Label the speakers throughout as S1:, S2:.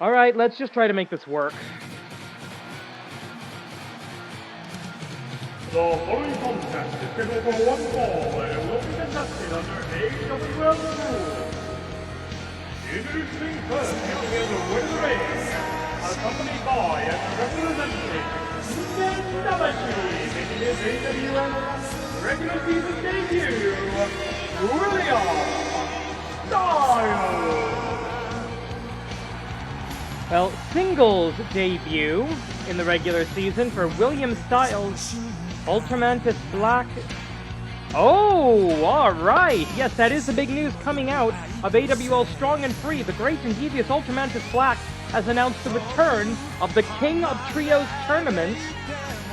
S1: Alright, let's just try to make this work.
S2: The following contest is scheduled for one fall and will be conducted under AWL rules. Introducing first, coming in the reservation, accompanied by and representing Shinda, making his AWL regular season debut, William Styles.
S1: Well, singles debut in the regular season for William Styles, Ultramantis Black. Oh, alright! Yes, that is the big news coming out of AWL Strong and Free. The great and devious Ultramantis Black has announced the return of the King of Trios tournament.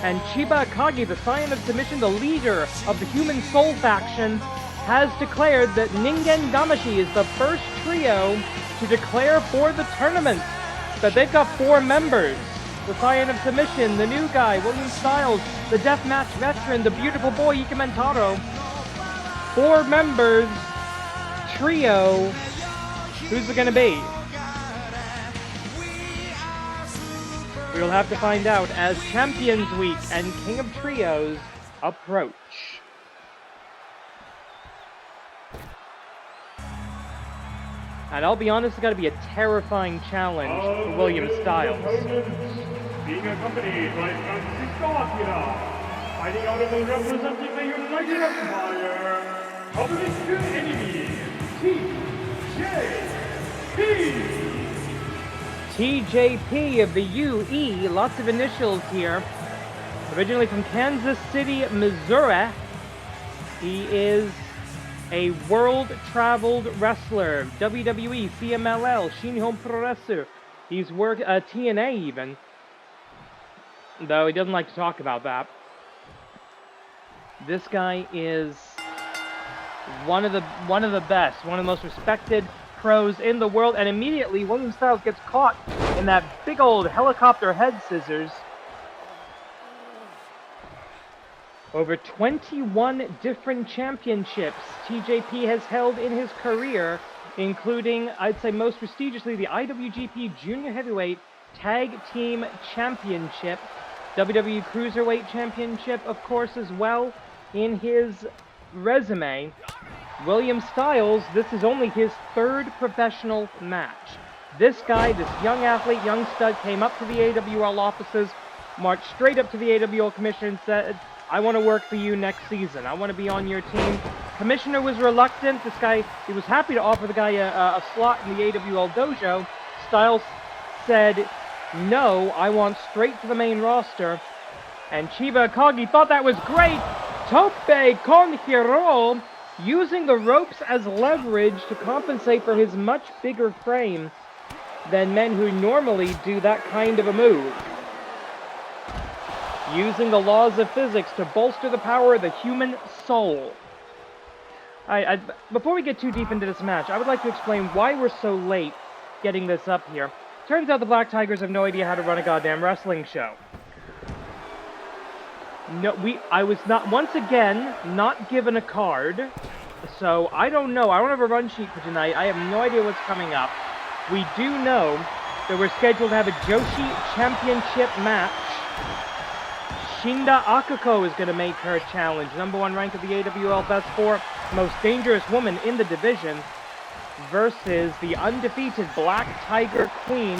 S1: And Chiba Akagi, the Scion of Submission, the leader of the Human Soul faction, has declared that Ningen Damashi is the first trio to declare for the tournament. But they've got 4 members. The Scion of Submission, the new guy, William Styles, the Deathmatch veteran, the beautiful boy, Ikementaro. 4 members, trio. Who's it gonna be? We'll have to find out as Champions Week and King of Trios approach. And I'll be honest, it's got to be a terrifying challenge for William Styles.
S2: Being accompanied by Francisco Akira, fighting out of the representing the United Empire, opposite to enemy, TJP.
S1: TJP of the UE, lots of initials here. Originally from Kansas City, Missouri. He is a world-traveled wrestler, WWE, CMLL, Shinhon Pro-Wrestler. He's worked TNA even, though he doesn't like to talk about that. This guy is one of the best, one of the most respected pros in the world, and immediately William Styles gets caught in that big old helicopter head scissors. Over 21 different championships TJP has held in his career, including, I'd say most prestigiously, the IWGP Junior Heavyweight Tag Team Championship, WWE Cruiserweight Championship, of course, as well, in his resume. William Styles, this is only his 3rd professional match. This guy, this young athlete, young stud, came up to the AWL offices, marched straight up to the AWL commissioner and said, I want to work for you next season. I want to be on your team. Commissioner was reluctant. This guy, he was happy to offer the guy a slot in the AWL dojo. Styles said, no, I want straight to the main roster. And Chiba Akagi thought that was great. Tope con hiro, using the ropes as leverage to compensate for his much bigger frame than men who normally do that kind of a move. Using the laws of physics to bolster the power of the human soul. Before we get too deep into this match, I would like to explain why we're so late getting this up here. Turns out the Black Tigers have no idea how to run a goddamn wrestling show. No, I was once again not given a card, so I don't know. I don't have a run sheet for tonight. I have no idea what's coming up. We do know that we're scheduled to have a Joshi Championship match. Shinda Akuko is going to make her challenge. #1 rank of the AWL Best 4, most dangerous woman in the division, versus the undefeated Black Tiger Queen,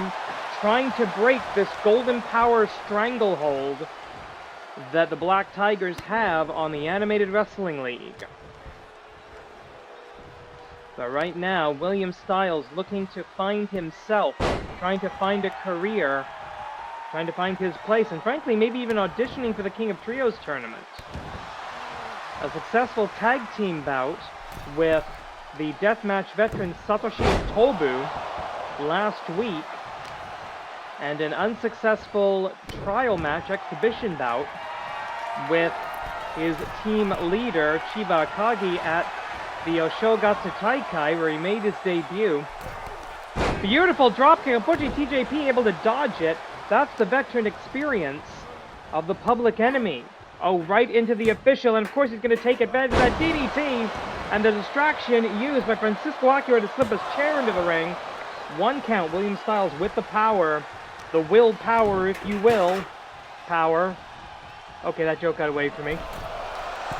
S1: trying to break this Golden Power stranglehold that the Black Tigers have on the Animated Wrestling League. But right now, William Styles looking to find himself, trying to find a career, trying to find his place, and frankly, maybe even auditioning for the King of Trios tournament. A successful tag team bout with the deathmatch veteran Satoshi Tobu last week, and an unsuccessful trial match exhibition bout with his team leader Chiba Akagi at the Oshogatsu Taikai, where he made his debut. Beautiful dropkick, unfortunately TJP able to dodge it. That's the veteran experience of the Public Enemy. Oh, right into the official, and of course he's going to take advantage of that DDT, and the distraction used by Francisco Akira to slip his chair into the ring. 1 count. William Styles with the power. The willpower, if you will. Power. Okay, that joke got away from me.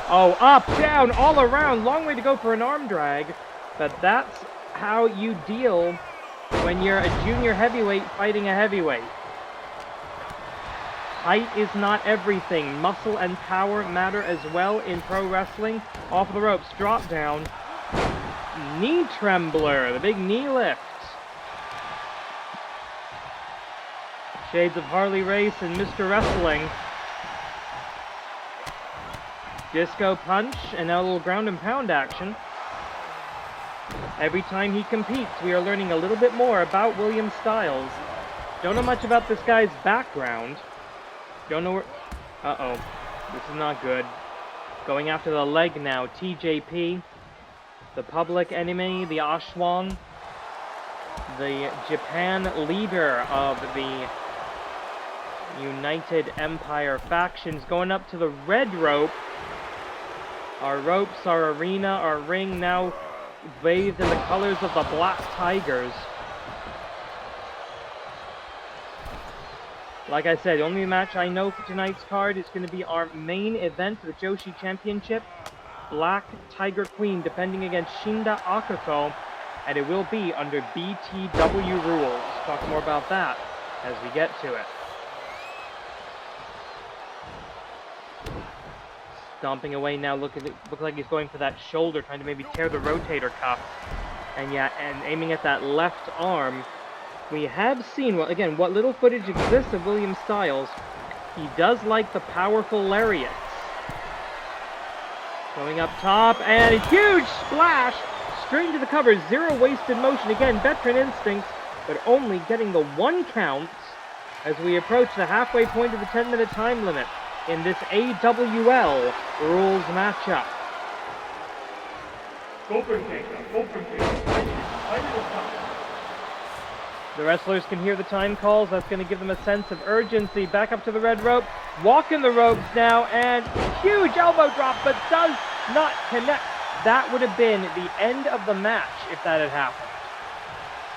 S1: Oh, up, down, all around. Long way to go for an arm drag. But that's how you deal when you're a junior heavyweight fighting a heavyweight. Height is not everything. Muscle and power matter as well in pro wrestling. Off of the ropes, drop down. Knee trembler, the big knee lift. Shades of Harley Race and Mr. Wrestling. Disco punch, and now a little ground and pound action. Every time he competes, we are learning a little bit more about William Styles. Don't know much about this guy's background. Don't know where... Uh-oh. This is not good. Going after the leg now. TJP. The public enemy, the Ashwan. The Japan leader of the United Empire factions. Going up to the red rope. Our ropes, our arena, our ring now bathed in the colors of the Black Tigers. Like I said, the only match I know for tonight's card is going to be our main event for the Joshi Championship. Black Tiger Queen defending against Shinda Akuko, and it will be under BTW rules. Talk more about that as we get to it. Stomping away now, look like he's going for that shoulder, trying to maybe tear the rotator cuff. And yeah, and aiming at that left arm. We have seen, well, again, what little footage exists of William Styles. He does like the powerful lariats. Going up top, and a huge splash! Straight into the cover, zero wasted motion. Again, veteran instincts, but only getting the 1 count as we approach the halfway point of the 10-minute time limit in this AWL rules matchup. The wrestlers can hear the time calls. That's going to give them a sense of urgency. Back up to the red rope. Walking the ropes now, and huge elbow drop, but does not connect. That would have been the end of the match if that had happened.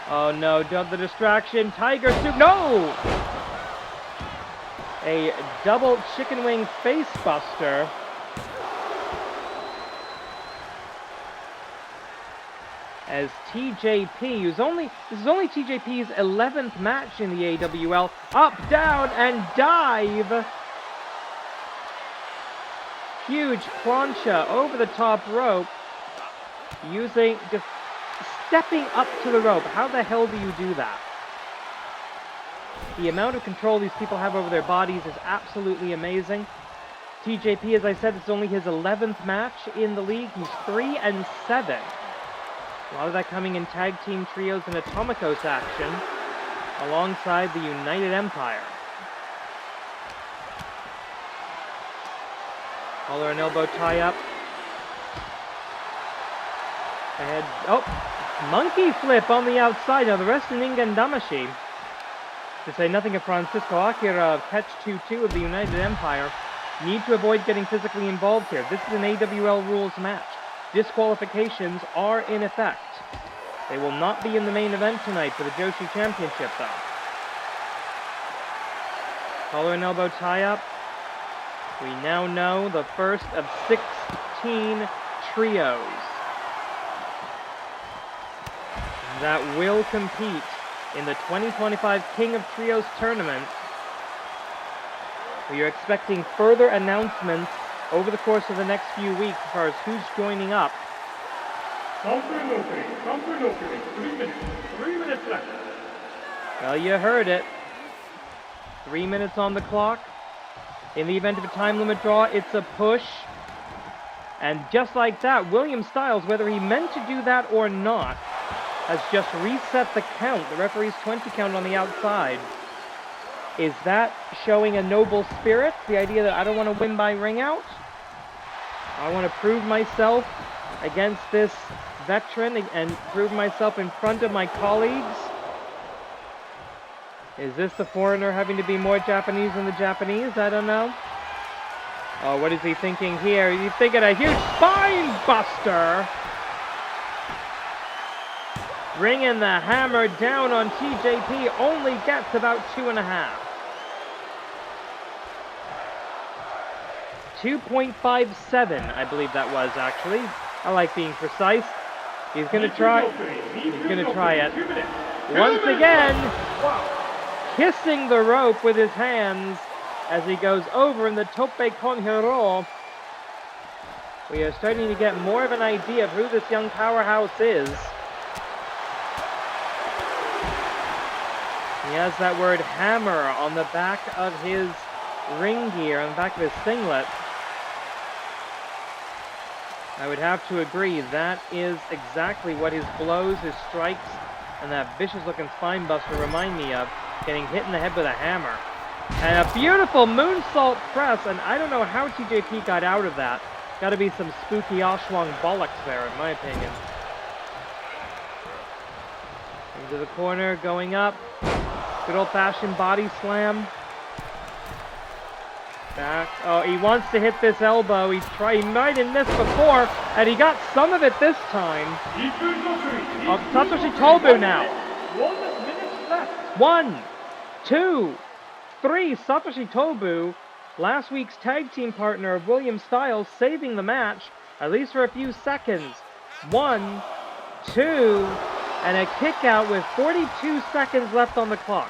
S1: Oh no, the distraction. Tiger soup. No! A double chicken wing face buster. As TJP, this is only TJP's 11th match in the AWL. Up, down, and dive. Huge plancha over the top rope. Just stepping up to the rope. How the hell do you do that? The amount of control these people have over their bodies is absolutely amazing. TJP, as I said, it's only his 11th match in the league. He's 3-7. A lot of that coming in tag team trios and Atomicos action alongside the United Empire. Collar and elbow tie up. Ahead. Oh, monkey flip on the outside. Now the rest in Ingen Damashi. To say nothing of Francisco Akira of Catch 2-2 of the United Empire. Need to avoid getting physically involved here. This is an AWL rules match. Disqualifications are in effect. They will not be in the main event tonight for the Joshi Championship, though. Collar and elbow tie-up. We now know the first of 16 trios that will compete in the 2025 King of Trios tournament. We are expecting further announcements over the course of the next few weeks as far as who's joining up.
S2: Something opening. 3 minutes left.
S1: Well, you heard it. 3 minutes on the clock. In the event of a time limit draw, it's a push. And just like that, William Styles, whether he meant to do that or not, has just reset the count. The referee's 20 count on the outside. Is that showing a noble spirit? The idea that I don't want to win by ring out? I want to prove myself against this veteran and prove myself in front of my colleagues? Is this the foreigner having to be more Japanese than the Japanese? I don't know. Oh, what is he thinking here? He's thinking a huge spine buster. bringing the hammer down on TJP, only gets about 2.5. 2.57, I believe that was actually. I like being precise. He's gonna try. He's gonna try it once again, kissing the rope with his hands as he goes over in the tope con hero. We are starting to get more of an idea of who this young powerhouse is. He has that word hammer on the back of his ring gear, on the back of his singlet. I would have to agree, that is exactly what his blows, his strikes, and that vicious-looking spine buster remind me of, getting hit in the head with a hammer. And a beautiful moonsault press, and I don't know how TJP got out of that. Gotta be some spooky Ashwang bollocks there, in my opinion. Into the corner, going up. Good old-fashioned body slam. Back. Oh, he wants to hit this elbow. He might have missed before, and he got some of it this time. Oh, Satoshi Tobu now.
S2: 1 minute left.
S1: 1, 2, 3. Satoshi Tobu, last week's tag team partner of William Styles, saving the match, at least for a few seconds. 1, 2, and a kick out with 42 seconds left on the clock.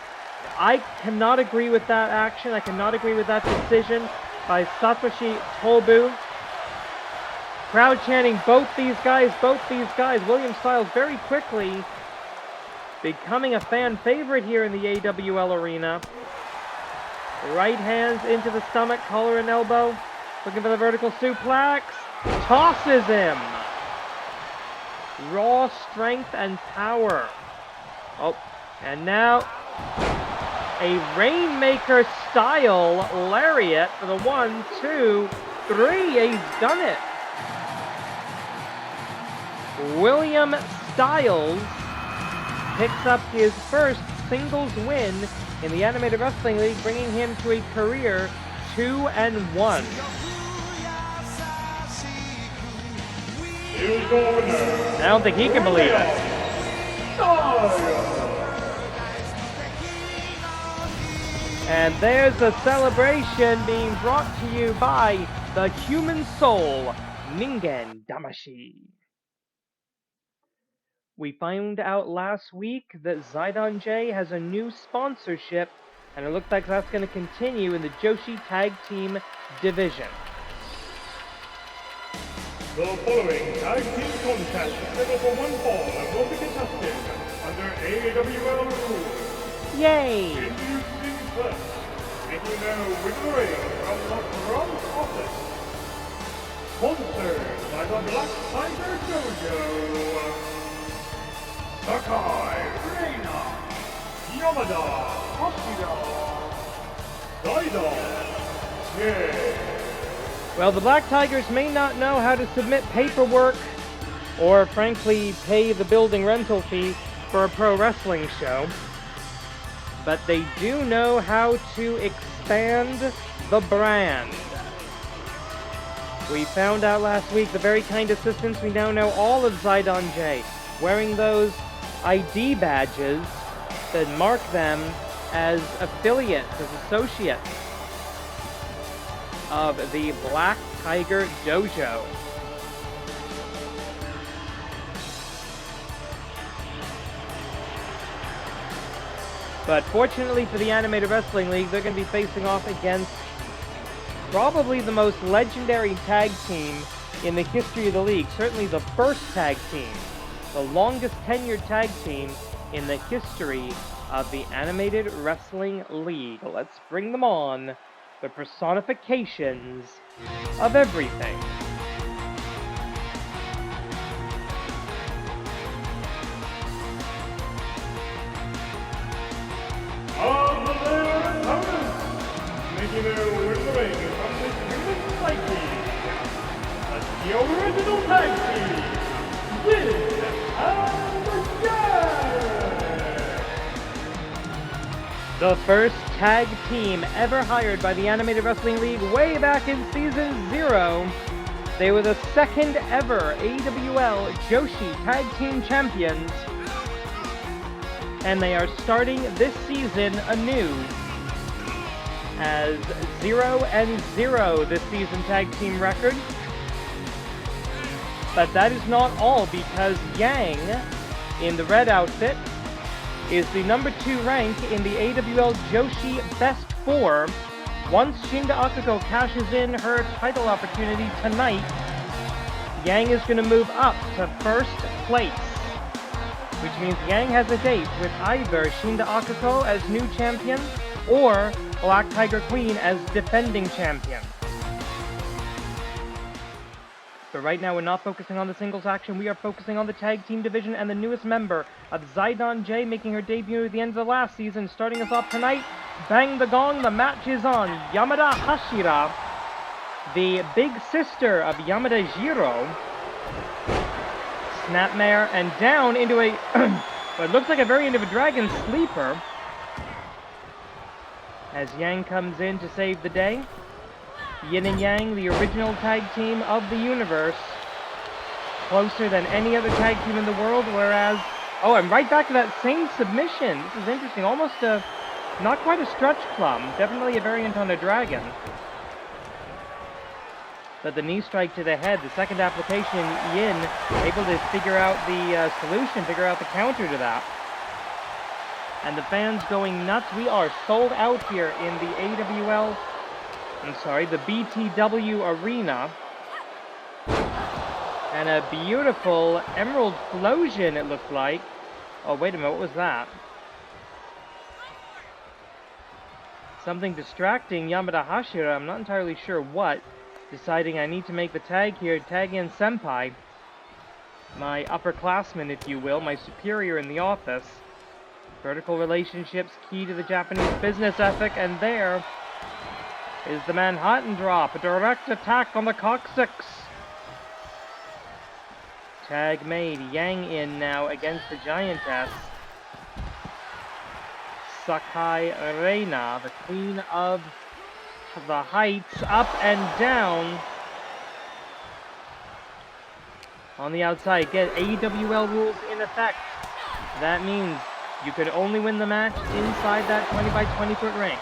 S1: I cannot agree with that action. I cannot agree with that decision by Satoshi Tobu. Crowd chanting, both these guys, both these guys. William Styles very quickly becoming a fan favorite here in the AWL arena. Right hands into the stomach, collar and elbow. Looking for the vertical suplex. Tosses him. Raw strength and power. Oh, and now a Rainmaker style lariat for the 1, 2, 3. He's done it. William Styles picks up his first singles win in the Animated Wrestling League, bringing him to a career 2-1. I don't think he can believe it. And there's a celebration being brought to you by the Human Soul, Ningen Damashi. We found out last week that Zidon J has a new sponsorship, and it looks like that's going to continue in the Joshi Tag Team Division.
S2: The following tag team contest is scheduled for 1 fall and will be contested under AWL rules.
S1: Yay!
S2: Introducing first, making their way to the ring from the front office. Sponsored by the Black Tiger Dojo. Sakai, Reina, Yamada, Hoshida, Zidon, J.
S1: Well, the Black Tigers may not know how to submit paperwork or, frankly, pay the building rental fee for a pro wrestling show, but they do know how to expand the brand. We found out last week the very kind assistants we now know all of Zidon J, wearing those ID badges that mark them as affiliates, as associates of the Black Tiger Dojo. But fortunately for the Animated Wrestling League, they're going to be facing off against probably the most legendary tag team in the history of the league. Certainly the first tag team, the longest tenured tag team in the history of the Animated Wrestling League. Let's bring them on. The personifications of everything.
S2: Of their opponents, making their way to the ring from the Human Psyche, that's the original tag team, Wind and Jet!
S1: The first tag team ever hired by the Animated Wrestling League way back in Season 0. They were the second ever AWL Joshi Tag Team Champions, and they are starting this season anew as 0-0 this season tag team record. But that is not all, because Yang, in the red outfit, is the number 2 rank in the AWL Joshi Best 4. Once Shinda Akuko cashes in her title opportunity tonight, Yang is going to move up to first place, which means Yang has a date with either Shinda Akuko as new champion or Black Tiger Queen as defending champion. But right now we're not focusing on the singles action, we are focusing on the tag team division and the newest member of Zidon J making her debut at the end of the last season, starting us off tonight. Bang the gong, the match is on. Yamada Hashira, the big sister of Yamada Jiro, snapmare and down into a what looks like a variant of a dragon sleeper as Yang comes in to save the day. Yin and Yang, the original tag team of the universe, closer than any other tag team in the world, whereas, oh, I'm right back to that same submission. This is interesting, almost a, not quite a stretch plum, definitely a variant on a dragon. But the knee strike to the head, the second application, Yin able to figure out the solution, figure out the counter to that. And the fans going nuts. We are sold out here in the the BTW arena. And a beautiful emerald explosion, it looked like. Oh, wait a minute, what was that? Something distracting Yamada Hashira, I'm not entirely sure what. Deciding I need to make the tag here, tag in Senpai. My upperclassman, if you will, my superior in the office. Vertical relationships, key to the Japanese business ethic, and there is the Manhattan drop, a direct attack on the coccyx. Tag made, Yang in now against the Giantess. Sakai Reina, the Queen of the Heights, up and down. On the outside, get AWL rules in effect. That means you can only win the match inside that 20 by 20 foot ring.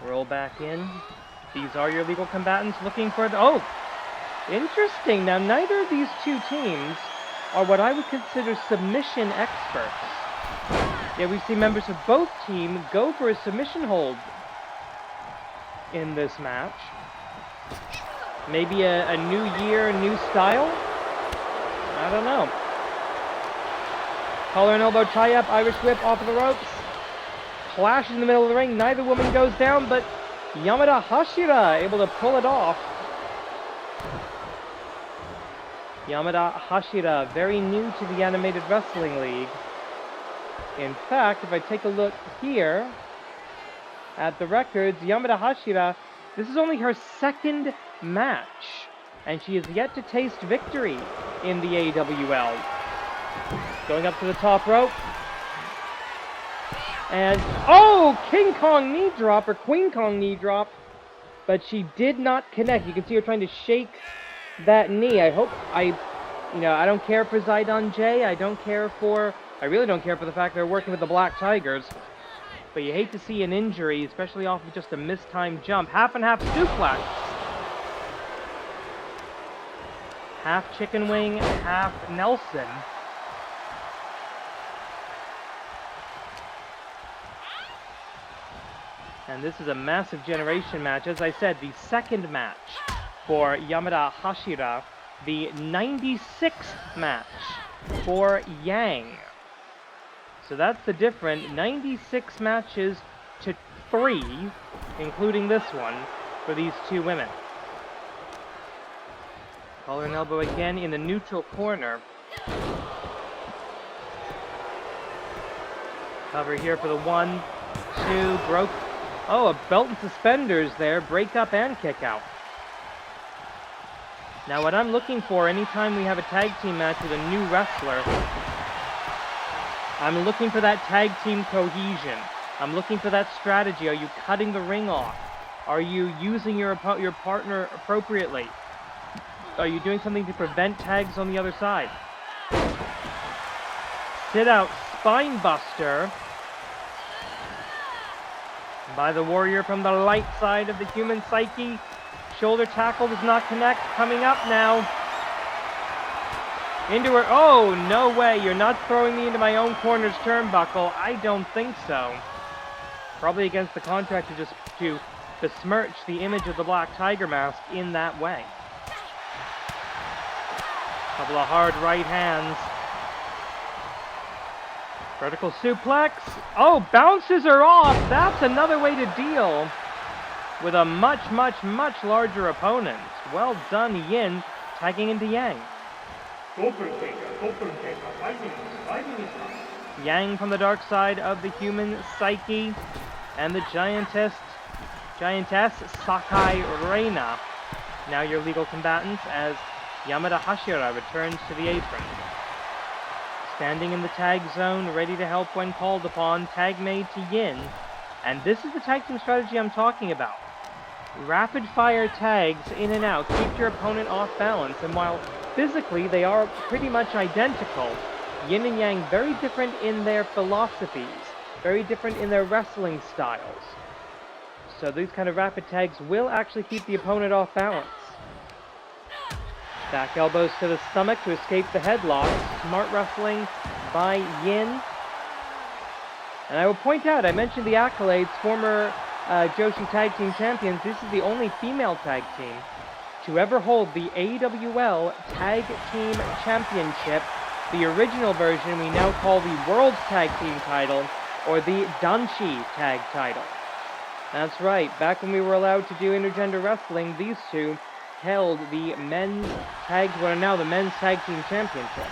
S1: Roll back in. These are your legal combatants looking for the... Oh! Interesting. Now, neither of these two teams are what I would consider submission experts. Yeah, we see members of both teams go for a submission hold in this match. Maybe a new year, new style? I don't know. Collar and elbow tie-up, Irish whip off of the ropes. Clash in the middle of the ring, neither woman goes down, but Yamada Hashira able to pull it off. Yamada Hashira, very new to the Animated Wrestling League. In fact, if I take a look here at the records, Yamada Hashira, this is only her second match, and she has yet to taste victory in the AWL. Going up to the top rope. And, oh, King Kong knee drop, or Queen Kong knee drop, but she did not connect. You can see her trying to shake that knee. I don't care for Zidon J. I really don't care for the fact they're working with the Black Tigers. But you hate to see an injury, especially off of just a mistimed jump. Half and half suplex. Half chicken wing, half Nelson. And this is a massive generation match. As I said, the second match for Yamada Hashira. The 96th match for Yang. So that's the difference. 96 matches to 3, including this one, for these two women. Collar and elbow again in the neutral corner. Cover here for the 1, 2, broke. Oh, a belt and suspenders there, break up and kick out. Now what I'm looking for anytime we have a tag team match with a new wrestler, I'm looking for that tag team cohesion. I'm looking for that strategy. Are you cutting the ring off? Are you using your partner appropriately? Are you doing something to prevent tags on the other side? Sit out spine buster by the warrior from the light side of the human psyche. Shoulder tackle does not connect. Coming up now. Into her. Oh, no way. You're not throwing me into my own corner's turnbuckle. I don't think so. Probably against the contract to besmirch the image of the Black Tiger mask in that way. Couple of hard right hands. Vertical suplex. Oh, bounces her off. That's another way to deal with a much larger opponent. Well done, Yin, tagging into Yang. Yang from the dark side of the human psyche, and the giantess Sakai Reina, now your legal combatants, as Yamada Hashira returns to the apron. Standing in the tag zone, ready to help when called upon, tag made to Yin. And this is the tag team strategy I'm talking about. Rapid fire tags in and out, keep your opponent off balance, and while physically they are pretty much identical, Yin and Yang very different in their philosophies, very different in their wrestling styles. So these kind of rapid tags will actually keep the opponent off balance. Back elbows to the stomach to escape the headlock. Smart wrestling by Yin. And I will point out, I mentioned the accolades, former Joshi Tag Team Champions. This is the only female tag team to ever hold the AWL Tag Team Championship, the original version we now call the World's Tag Team title, or the Danshi Tag title. That's right, back when we were allowed to do intergender wrestling, these two held the men's tag, what are now the men's tag team championship.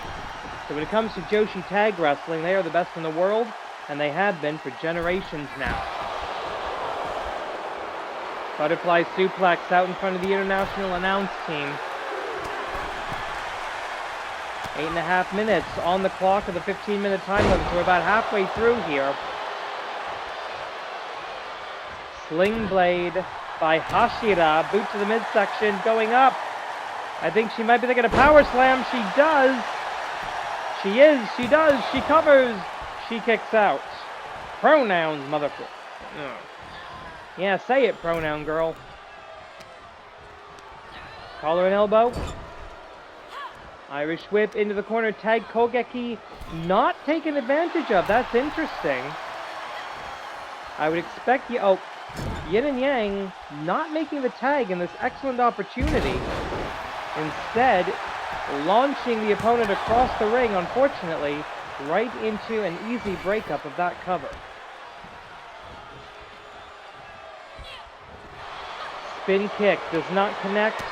S1: So when it comes to Joshi tag wrestling, they are the best in the world, and they have been for generations now. Butterfly suplex out in front of the international announce team. 8.5 minutes on the clock of the 15-minute time limit, so we're about halfway through here. Sling blade by Hashira, boot to the midsection, going up. I think she might be thinking a power slam. She does. She does. She covers. She kicks out. Pronouns, motherfucker. Yeah, say it, pronoun girl. Collar and elbow. Irish whip into the corner. Tag Kogeki not taken advantage of. That's interesting. I would expect you. Oh. Yin and Yang not making the tag in this excellent opportunity. Instead, launching the opponent across the ring, unfortunately, right into an easy breakup of that cover. Spin kick does not connect.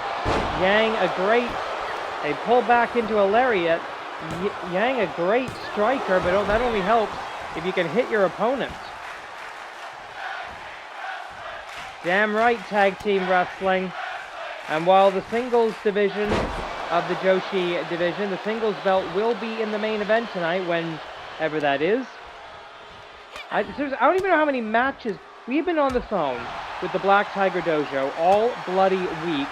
S1: Yang a pull back into a lariat. Yang a great striker, but that only helps if you can hit your opponent. Damn right, tag team wrestling. And while the singles division of the Joshi division, the singles belt will be in the main event tonight, whenever that is. I don't even know how many matches. We've been on the phone with the Black Tiger Dojo all bloody week,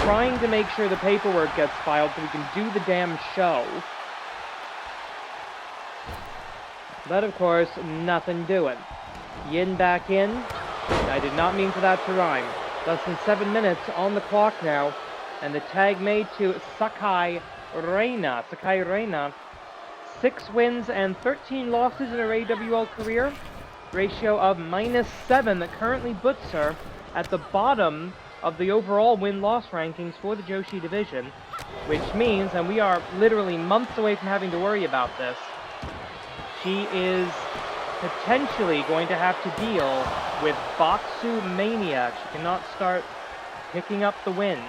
S1: trying to make sure the paperwork gets filed so we can do the damn show. But of course, nothing doing. Yin back in. I did not mean for that to rhyme. Less than 7 minutes on the clock now, and the tag made to Sakai Reina. 6 wins and 13 losses in her AWL career. Ratio of -7 that currently puts her at the bottom of the overall win-loss rankings for the Joshi division, which means, and we are literally months away from having to worry about this, she is potentially going to have to deal with Batsu Mania. She cannot start picking up the wins.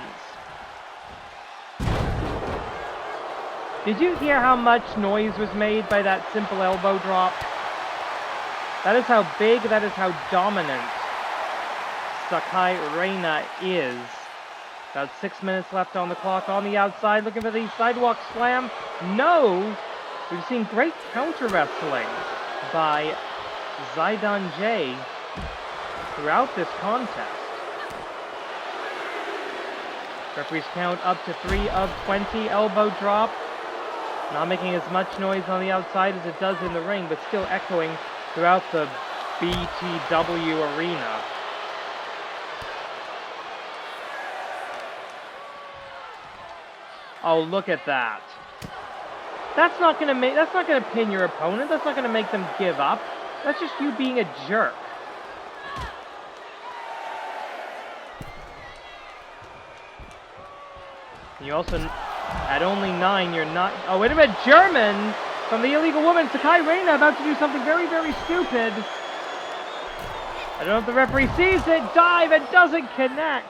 S1: Did you hear how much noise was made by that simple elbow drop? That is how big, that is how dominant Sakai Reina is. About 6 minutes left on the clock on the outside, looking for the sidewalk slam. No! We've seen great counter wrestling by Zaidan J throughout this contest. Referees count up to 3 of 20. Elbow drop. Not making as much noise on the outside as it does in the ring, but still echoing throughout the BTW arena. Oh, look at that. That's not gonna pin your opponent. That's not gonna make them give up. That's just you being a jerk. You also, at only 9, you're not... Oh, wait a minute. German from the illegal woman. Sakai Reina about to do something very, very stupid. I don't know if the referee sees it. Dive and doesn't connect.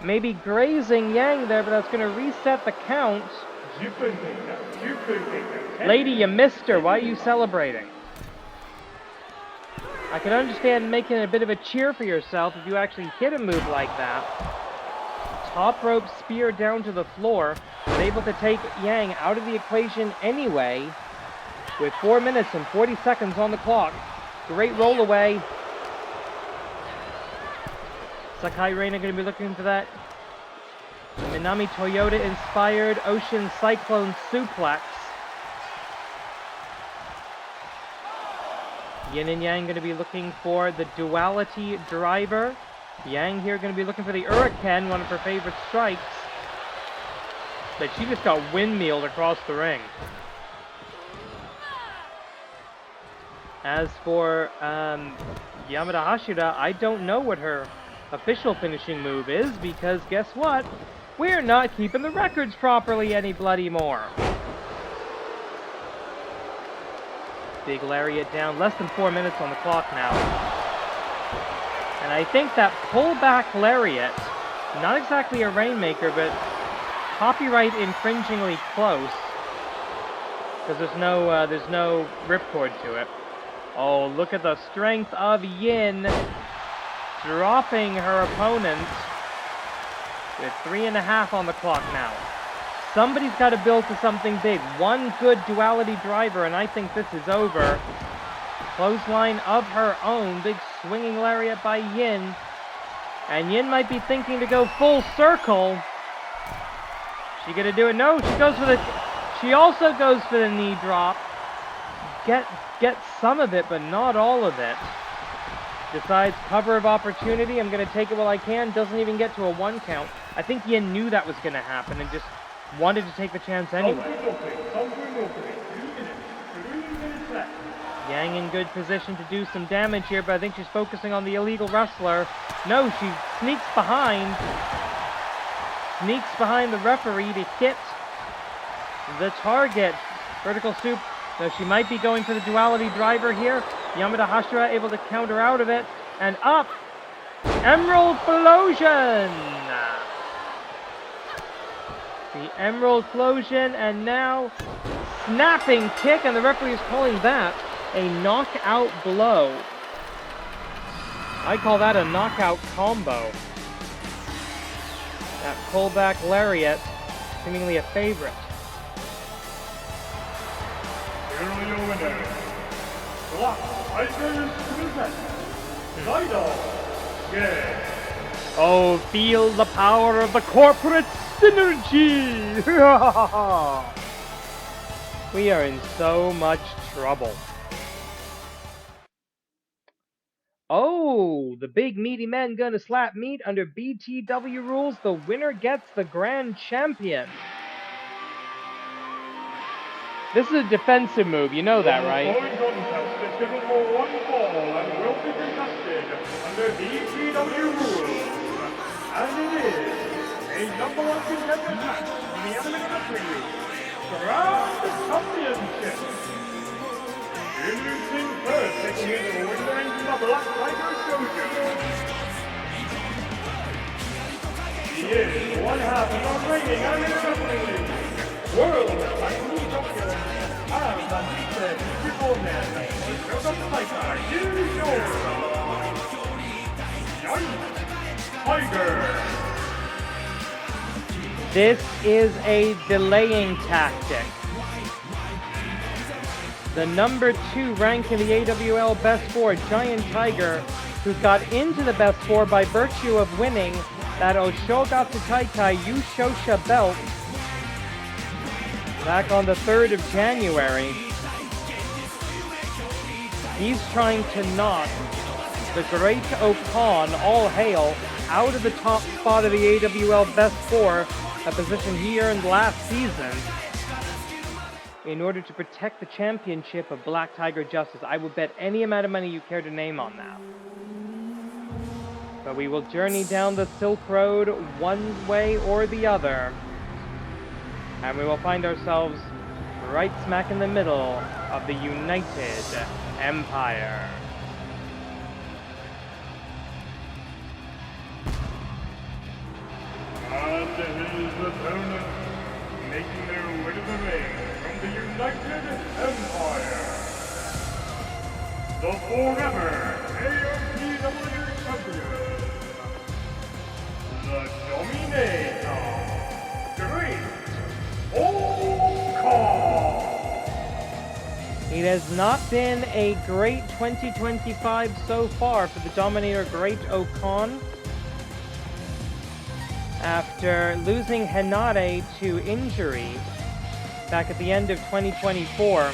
S1: Maybe grazing Yang there, but that's going to reset the count.
S2: You couldn't take that. You couldn't take that.
S1: Lady, you missed her. Why are you celebrating? I can understand making a bit of a cheer for yourself if you actually hit a move like that. Top rope spear down to the floor, but able to take Yang out of the equation anyway, with 4 minutes and 40 seconds on the clock. Great roll away. Sakai Reina going to be looking for that Minami Toyota inspired Ocean Cyclone Suplex. Yin and Yang going to be looking for the Duality Driver. Yang here going to be looking for the Hurricane, one of her favorite strikes. But she just got windmilled across the ring. As for Yamada Hashira, I don't know what her official finishing move is, because guess what? We're not keeping the records properly any bloody more. Big lariat down, less than 4 minutes on the clock now. And I think that pullback lariat, not exactly a rainmaker, but copyright infringingly close, because there's no ripcord to it. Oh, look at the strength of Yin, dropping her opponent with 3.5 on the clock now. Somebody's got to build to something big. One good duality driver, and I think this is over. Clothesline of her own. Big swinging lariat by Yin. And Yin might be thinking to go full circle. She gonna do it? No, she also goes for the knee drop. Get some of it, but not all of it. Decides cover of opportunity. I'm gonna take it while I can. Doesn't even get to a 1 count. I think Yin knew that was gonna happen and just wanted to take the chance anyway. Yang in good position to do some damage here, but I think she's focusing on the illegal wrestler. No, she sneaks behind the referee to hit the target. Vertical soup. No, she might be going for the duality driver here. Yamada Hashira able to counter out of it. And up. Emerald Explosion. The Emerald Explosion, and now snapping kick, and the referee is calling that a knockout blow. I call that a knockout combo. That pullback lariat, seemingly a favorite.
S2: Here your winner. Black Tigers present Idol. Yeah.
S1: Oh, feel the power of the corporate synergy! We are in so much trouble. Oh, the big meaty man gonna slap meat under BTW rules. The winner gets the grand champion. This is a defensive move, you know that, right?
S2: The following contest is scheduled for 1 fall and will be contested under BTW rules. And it is a #1 contender match in the Anime Wrestling League. Grand Championship. Introducing first, taking in the winner in the Black Tiger Dojo. He is 1/2 of the reigning Anime Wrestling League World Wrestling Champion, and the recent beforehand, Yoga Tiger, Tiger.
S1: This is a delaying tactic. The number 2 rank in the AWL Best 4, Giant Tiger, who got into the Best 4 by virtue of winning that Oshogatsu Taikai Yushosha belt back on the 3rd of January. He's trying to knock the Great Okan, all hail, out of the top spot of the AWL Best 4, a position he earned last season, in order to protect the championship of Black Tiger Justice. I will bet any amount of money you care to name on that. But we will journey down the Silk Road one way or the other, and we will find ourselves right smack in the middle of the United Empire.
S2: And his opponent, making their way to the ring from the United Empire, the forever AWL champion, the Dominator, Great Okan.
S1: It has not been a great 2025 so far for the Dominator Great Okan. After losing Hinata to injury back at the end of 2024,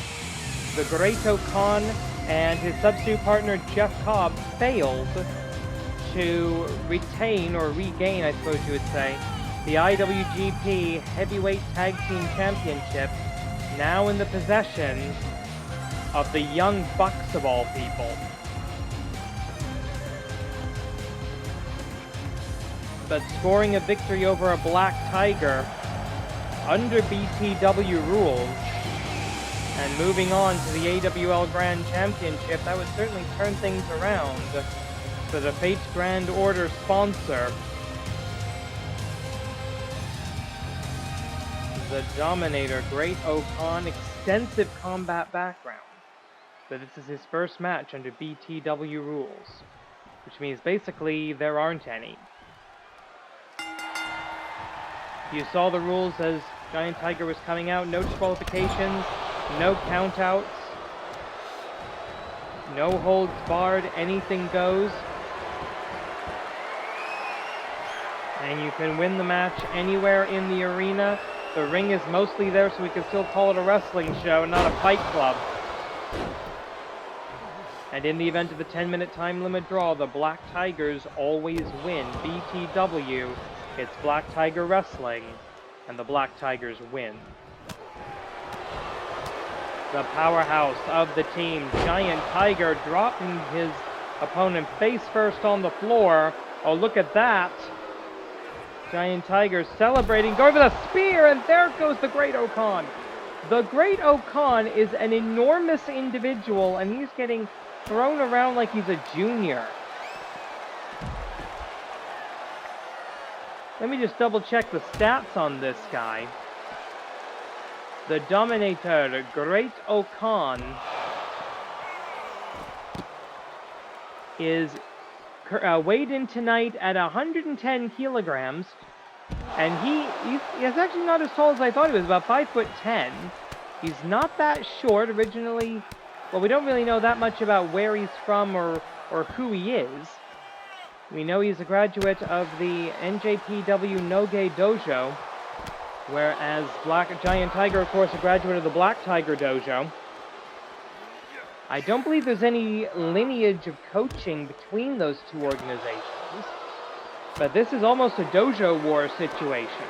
S1: the Great Okan and his substitute partner Jeff Cobb failed to retain, or regain I suppose you would say, the IWGP Heavyweight Tag Team Championship, now in the possession of the Young Bucks of all people. But scoring a victory over a Black Tiger under BTW rules and moving on to the AWL Grand Championship, that would certainly turn things around for the Fate Grand Order sponsor, the Dominator Great Okan. Extensive combat background, but this is his first match under BTW rules, which means basically there aren't any. You saw the rules as Giant Tiger was coming out. No disqualifications, no countouts, no holds barred, anything goes. And you can win the match anywhere in the arena. The ring is mostly there, so we can still call it a wrestling show, not a fight club. And in the event of the 10-minute time limit draw, the Black Tigers always win. BTW, it's Black Tiger Wrestling, and the Black Tigers win. The powerhouse of the team, Giant Tiger, dropping his opponent face first on the floor. Oh, look at that. Giant Tiger celebrating, going for the spear, and there goes the Great Okan. The Great Okan is an enormous individual, and he's getting thrown around like he's a junior. Let me just double check the stats on this guy. The Dominator, Great Okan, is weighed in tonight at 110 kilograms, and he's actually not as tall as I thought he was, about 5'10". He's not that short originally. Well, we don't really know that much about where he's from or who he is. We know he's a graduate of the NJPW Noge Dojo, whereas Giant Tiger, of course, a graduate of the Black Tiger Dojo. I don't believe there's any lineage of coaching between those two organizations, but this is almost a dojo war situation.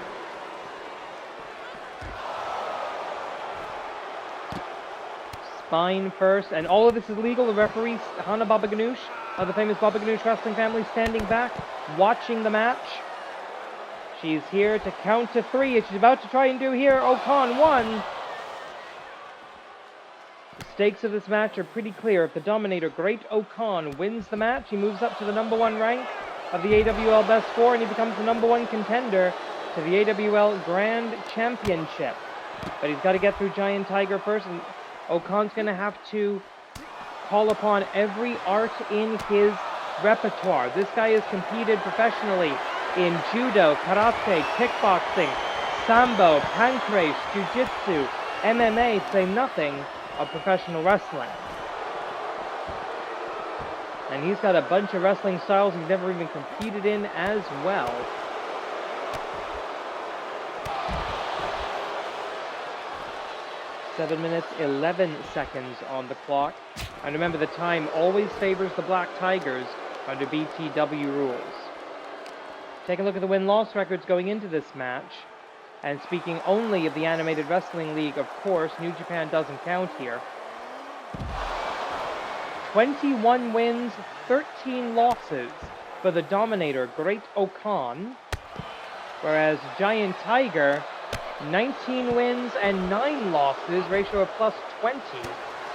S1: Spine first, and all of this is legal. The referee, Hana Baba Ganoush, of the famous Baba Ganoush wrestling family, standing back, watching the match. She's here to count to 3, and she's about to try and do here. Okan won. The stakes of this match are pretty clear. If the Dominator, Great Okan, wins the match, he moves up to the #1 rank of the AWL Best 4, and he becomes the #1 contender to the AWL Grand Championship. But he's got to get through Giant Tiger first, and Okan's going to have to call upon every art in his repertoire. This guy has competed professionally in judo, karate, kickboxing, sambo, pancrase, jiu-jitsu, MMA, to say nothing of professional wrestling. And he's got a bunch of wrestling styles he's never even competed in as well. 7 minutes, 11 seconds on the clock. And remember, the time always favors the Black Tigers under BTW rules. Take a look at the win-loss records going into this match. And speaking only of the Animated Wrestling League, of course, New Japan doesn't count here. 21 wins, 13 losses for the Dominator, Great Okan. Whereas Giant Tiger, 19 wins and 9 losses, ratio of plus 20.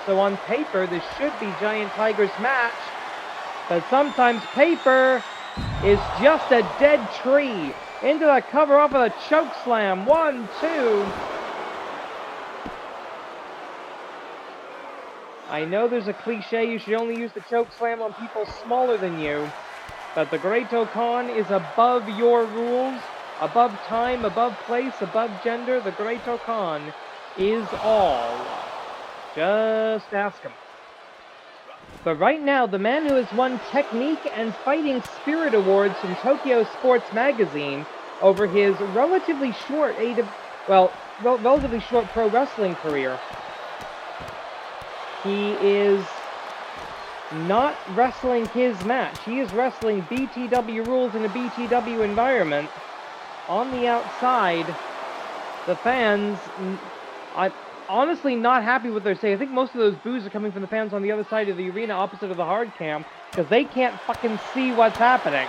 S1: So on paper, this should be Giant Tiger's match. But sometimes paper is just a dead tree. Into the cover off of a choke slam. 1, 2. I know there's a cliche, you should only use the choke slam on people smaller than you. But the Great Okan is above your rules, above time, above place, above gender. The Great Okan is all. Just ask him. But right now, the man who has won Technique and Fighting Spirit Awards from Tokyo Sports Magazine over his relatively short relatively short pro wrestling career. He is not wrestling his match. He is wrestling BTW rules in a BTW environment. On the outside, the fans, I'm honestly not happy with what they're saying. I think most of those boos are coming from the fans on the other side of the arena opposite of the hard cam, because they can't fucking see what's happening.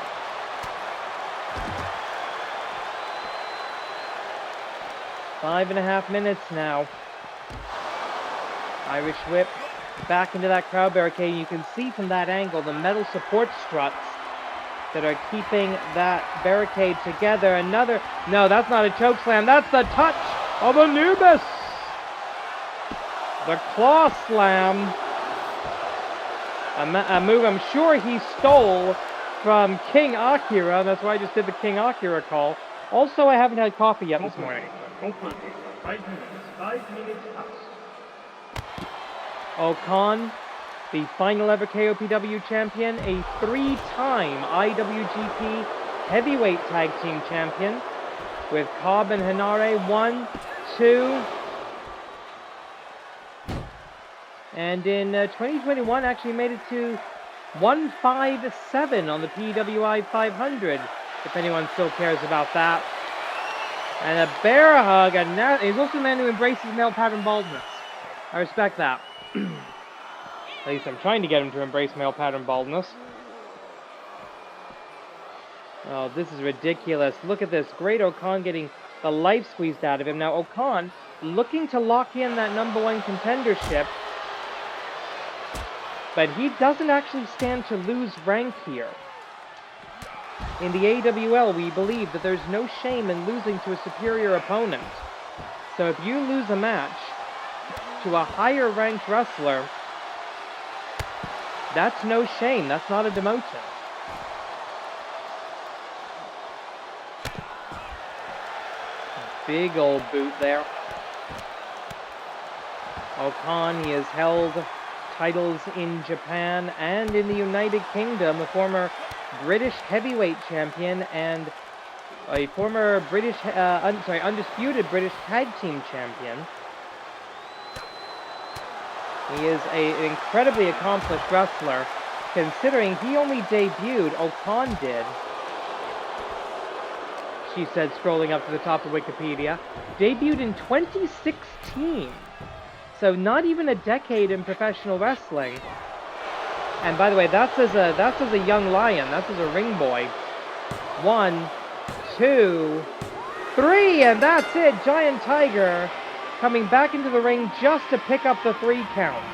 S1: Five and a half minutes now. Irish whip back into that crowd barricade. You can see from that angle the metal support struts that are keeping that barricade together. Another, no, that's not a choke slam. That's the touch of Anubis. The claw slam. A move I'm sure he stole from King Akira. That's why I just did the King Akira call. Also, I haven't had coffee yet this morning.
S2: 5 minutes past.
S1: Okan, the final ever KOPW champion, a 3-time IWGP Heavyweight Tag Team champion, with Cobb and Hanare 1, 2, and in 2021 actually made it to 157 on the PWI 500, if anyone still cares about that. And a bear hug, and he's also a man who embraces male pattern baldness. I respect that. At least I'm trying to get him to embrace male pattern baldness. Oh, this is ridiculous. Look at this. Great Okan getting the life squeezed out of him. Now, Okan looking to lock in that #1 contendership. But he doesn't actually stand to lose rank here. In the AWL, we believe that there's no shame in losing to a superior opponent. So if you lose a match to a higher ranked wrestler, that's no shame. That's not a demotion. Big old boot there. Okan, he has held titles in Japan and in the United Kingdom, a former British heavyweight champion and a former British, undisputed British tag team champion. He is an incredibly accomplished wrestler, considering he only debuted, Okan did, she said, scrolling up to the top of Wikipedia, debuted in 2016. So not even a decade in professional wrestling. And by the way, that's as a young lion. That's as a ring boy. 1, 2, 3, and that's it. Giant Tiger coming back into the ring just to pick up the 3 count.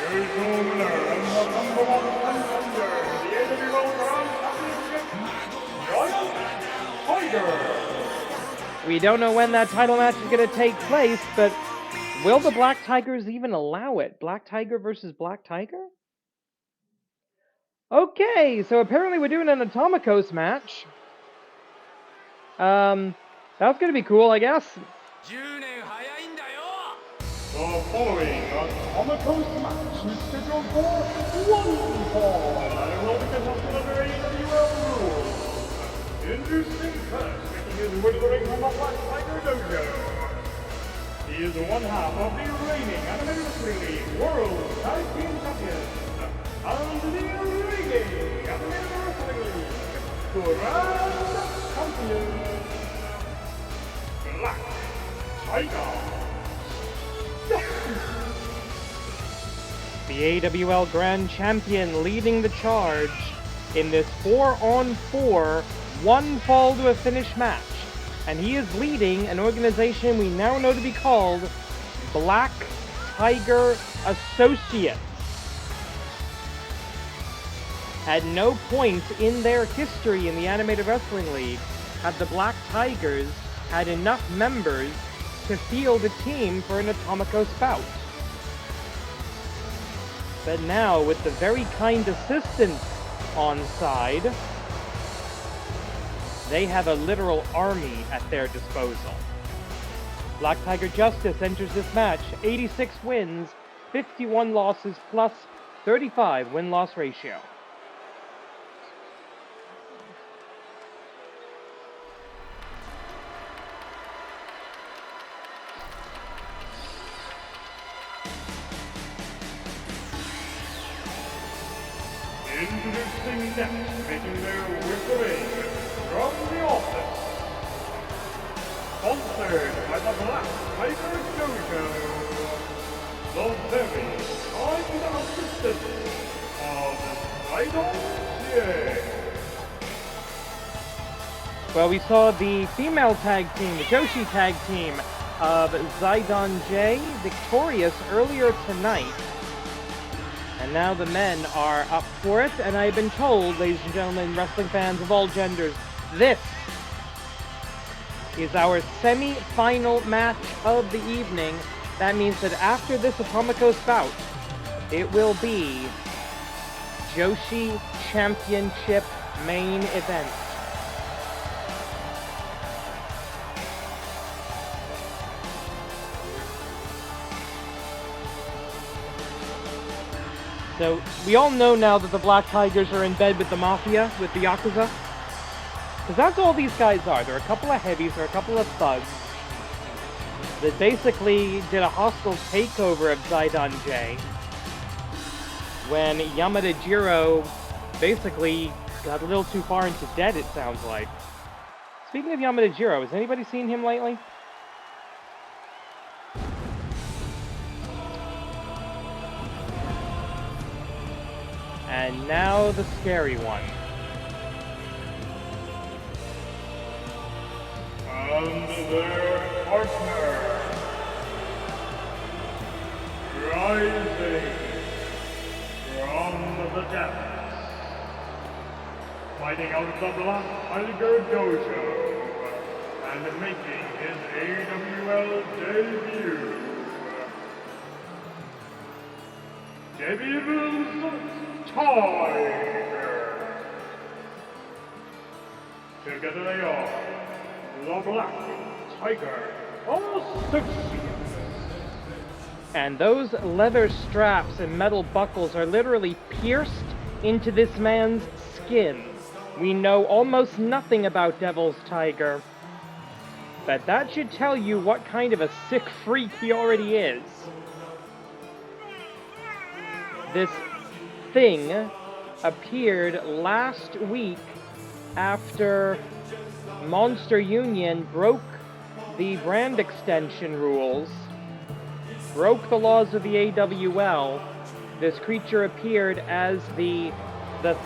S2: Here's your winner and the #1 contender, the AWL Championship, Giant Tiger.
S1: We don't know when that title match is going to take place, but will the Black Tigers even allow it? Black Tiger versus Black Tiger? Okay, so apparently we're doing an Atomicos match. That's going to be cool, I guess.
S2: The following Atomicos match is scheduled for 1 fall and will be contested under AWL rules. Introducing first, making his whispering from the Black Tiger Dojo. He is one half of the reigning Animated Wrestling League World Tag Team Champions and the reigning Animated Wrestling League Grand Champion, Black Tiger.
S1: The AWL Grand Champion leading the charge in this 4-on-4, one fall to a finish match. And he is leading an organization we now know to be called Black Tiger Associates. At no point in their history in the Animated Wrestling League have the Black Tigers had enough members to field a team for an Atomico bout. But now, with the very kind assistants on side, they have a literal army at their disposal. Black Tiger Justice enters this match 86 wins, 51 losses plus 35 win-loss ratio.
S2: Introducing next, making their way from the office. Sponsored by the Black Tiger Dojo, the very kind assistant of Idol J.
S1: Well, we saw the female tag team, the Joshi tag team of Zidon J, victorious earlier tonight. And now the men are up for it, and I've been told, ladies and gentlemen, wrestling fans of all genders, this is our semi-final match of the evening. That means that after this Atomico bout, it will be Joshi Championship main event. So, we all know now that the Black Tigers are in bed with the Mafia, with the Yakuza. Because that's all these guys are. They're a couple of heavies, they're a couple of thugs that basically did a hostile takeover of Zidon J when Yamada Jiro basically got a little too far into debt, it sounds like. Speaking of Yamada Jiro, has anybody seen him lately? And now the scary one.
S2: And their partner, rising from the depths, fighting out of the Black Tiger Dojo, and making his AWL debut, Devil's Tiger. Together they are the Black Tiger Associates.
S1: And those leather straps and metal buckles are literally pierced into this man's skin. We know almost nothing about Devil's Tiger, but that should tell you what kind of a sick freak he already is. This thing appeared last week after Monster Union broke the brand extension rules, broke the laws of the AWL. This creature appeared as the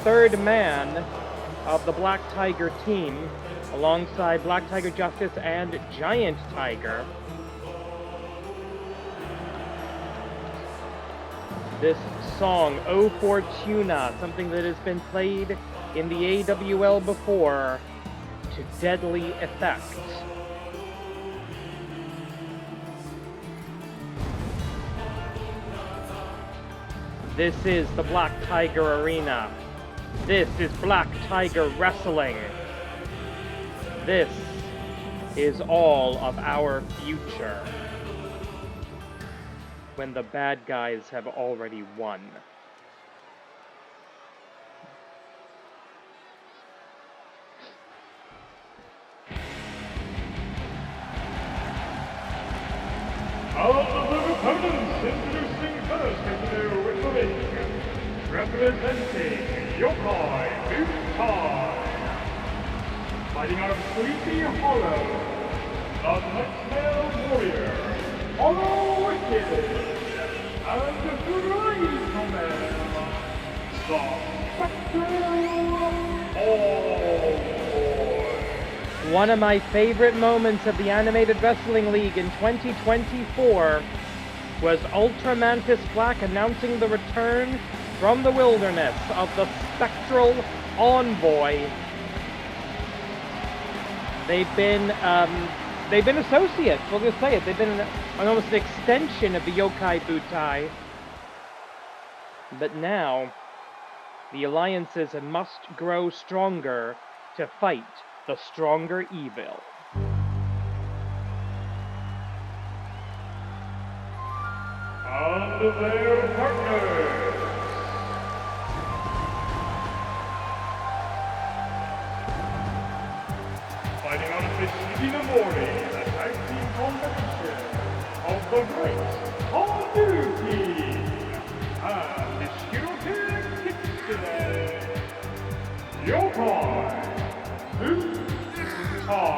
S1: third man of the Black Tiger team, alongside Black Tiger Justice and Giant Tiger. This song, O Fortuna, something that has been played in the AWL before, to deadly effect. This is the Black Tiger Arena. This is Black Tiger Wrestling. This is all of our future, when the bad guys have already won.
S2: of their opponents, introducing first into their reservation, representing Yokai Hontai. Fighting out of Sleepy Hollow, the Nightmare Warrior, Hollow Wicked, and the Rhino Man, the Spectral All-Boy.
S1: One of my favorite moments of the Animated Wrestling League in 2024 was Ultra Mantis Black announcing the return from the wilderness of the Spectral Envoy. They've been associates, we'll just say it. They've been almost an extension of the Yokai Butai. But now, the alliances must grow stronger to fight the stronger evil.
S2: And their partners. Fighting out of the Shinda, the tag team combination of the Great Hanuki and the Shiroke Kitsune, Yokai Hontai.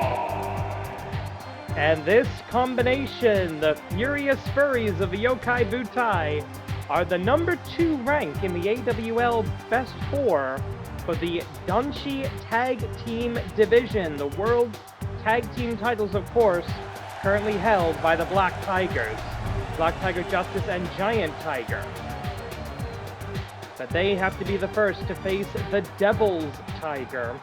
S1: And this combination, the Furious Furries of the Yokai Butai, are the #2 rank in the AWL Best 4 for the Danshi Tag Team Division. The World Tag Team titles, of course, currently held by the Black Tigers. Black Tiger Justice and Giant Tiger. But they have to be the first to face the Devil's Tiger,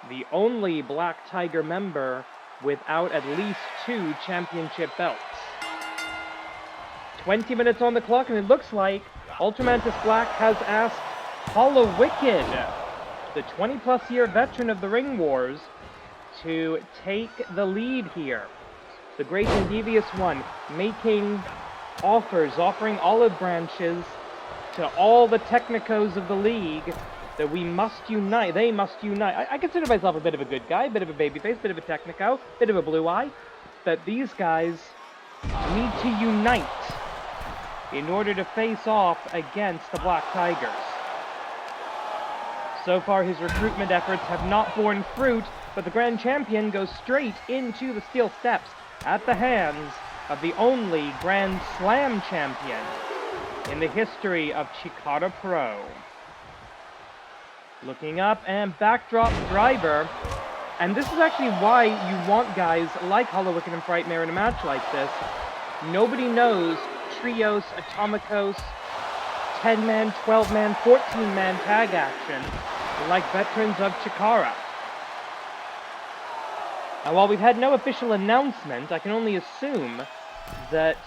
S1: the only Black Tiger member without at least 2 championship belts. 20 minutes on the clock, and it looks like Ultramantis Black has asked Hollow Wicked, the 20-plus year veteran of the Ring Wars, to take the lead here. The Great and Devious One making offering olive branches to all the Technicos of the league that we must unite. They must unite. I consider myself a bit of a good guy, a bit of a babyface, bit of a Technico, bit of a blue eye. But these guys need to unite in order to face off against the Black Tigers. So far, his recruitment efforts have not borne fruit, but the Grand Champion goes straight into the steel steps at the hands of the only Grand Slam champion in the history of Chikara Pro. Looking up, and backdrop driver. And this is actually why you want guys like Hollow Wicked and Frightmare in a match like this. Nobody knows trios, atomicos, 10-man, 12-man, 14-man tag action like veterans of Chikara. And while we've had no official announcement, I can only assume that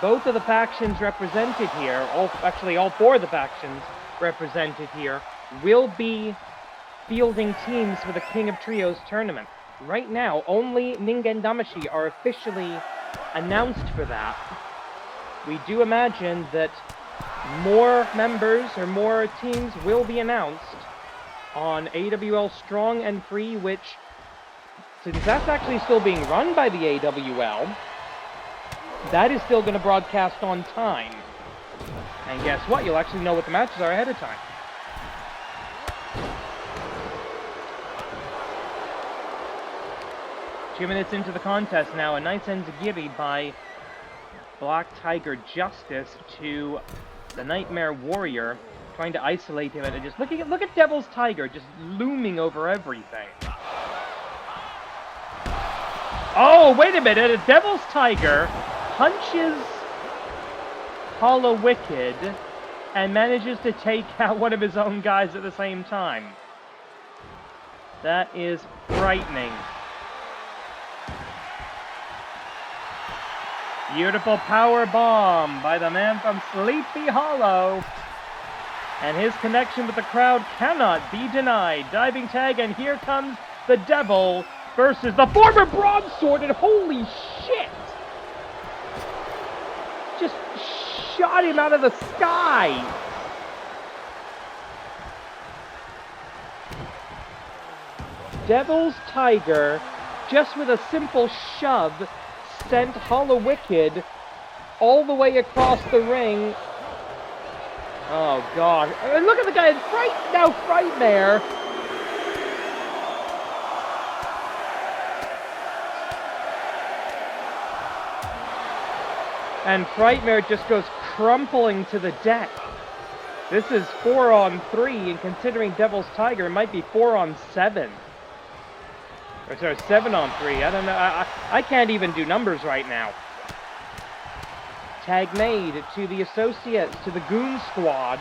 S1: both of the factions represented here, all 4 of the factions represented here, will be fielding teams for the King of Trios tournament. Right now, only Ningen Damashi are officially announced for that. We do imagine that more members or more teams will be announced on AWL Strong and Free, which, since that's actually still being run by the AWL, that is still going to broadcast on time. And guess what? You'll actually know what the matches are ahead of time. Two minutes into the contest now, a nice enzigiri by Black Tiger Justice to the Nightmare Warrior, trying to isolate him, and just look at Devil's Tiger just looming over everything. Oh, wait a minute! A Devil's Tiger punches Hollow Wicked and manages to take out one of his own guys at the same time. That is frightening. Beautiful power bomb by the man from Sleepy Hollow. And his connection with the crowd cannot be denied. Diving tag, and here comes the Devil versus the former Broadsword, and holy shit! Just shot him out of the sky! Devil's Tiger, just with a simple shove, sent Hollow Wicked all the way across the ring. Oh, God. And look at the guy in Frightmare. And Frightmare just goes crumpling to the deck. This is 4-on-3, and considering Devil's Tiger, it might be 4-on-7. Or sorry, 7-on-3. I don't know. I can't even do numbers right now. Tag made to the Associates, to the Goon Squad.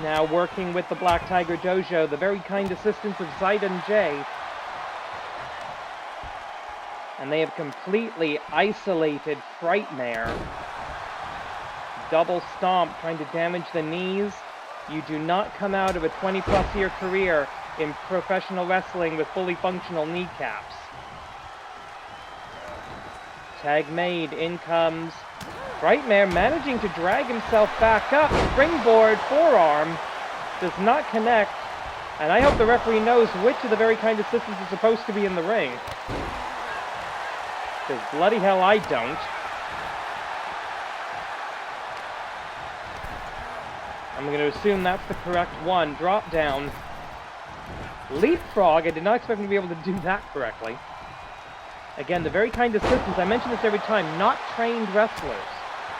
S1: Now working with the Black Tiger Dojo, the very kind assistance of Zaidan J. And they have completely isolated Frightmare. Double stomp, trying to damage the knees. You do not come out of a 20-plus year career in professional wrestling with fully functional kneecaps. Tag made, in comes Frightmare, managing to drag himself back up. Springboard forearm does not connect, and I hope the referee knows which of the very kind assistants is supposed to be in the ring. Because bloody hell I don't. I'm going to assume that's the correct one. Drop down. Leapfrog, I did not expect him to be able to do that correctly. Again, the very kind assistants, I mention this every time, not trained wrestlers.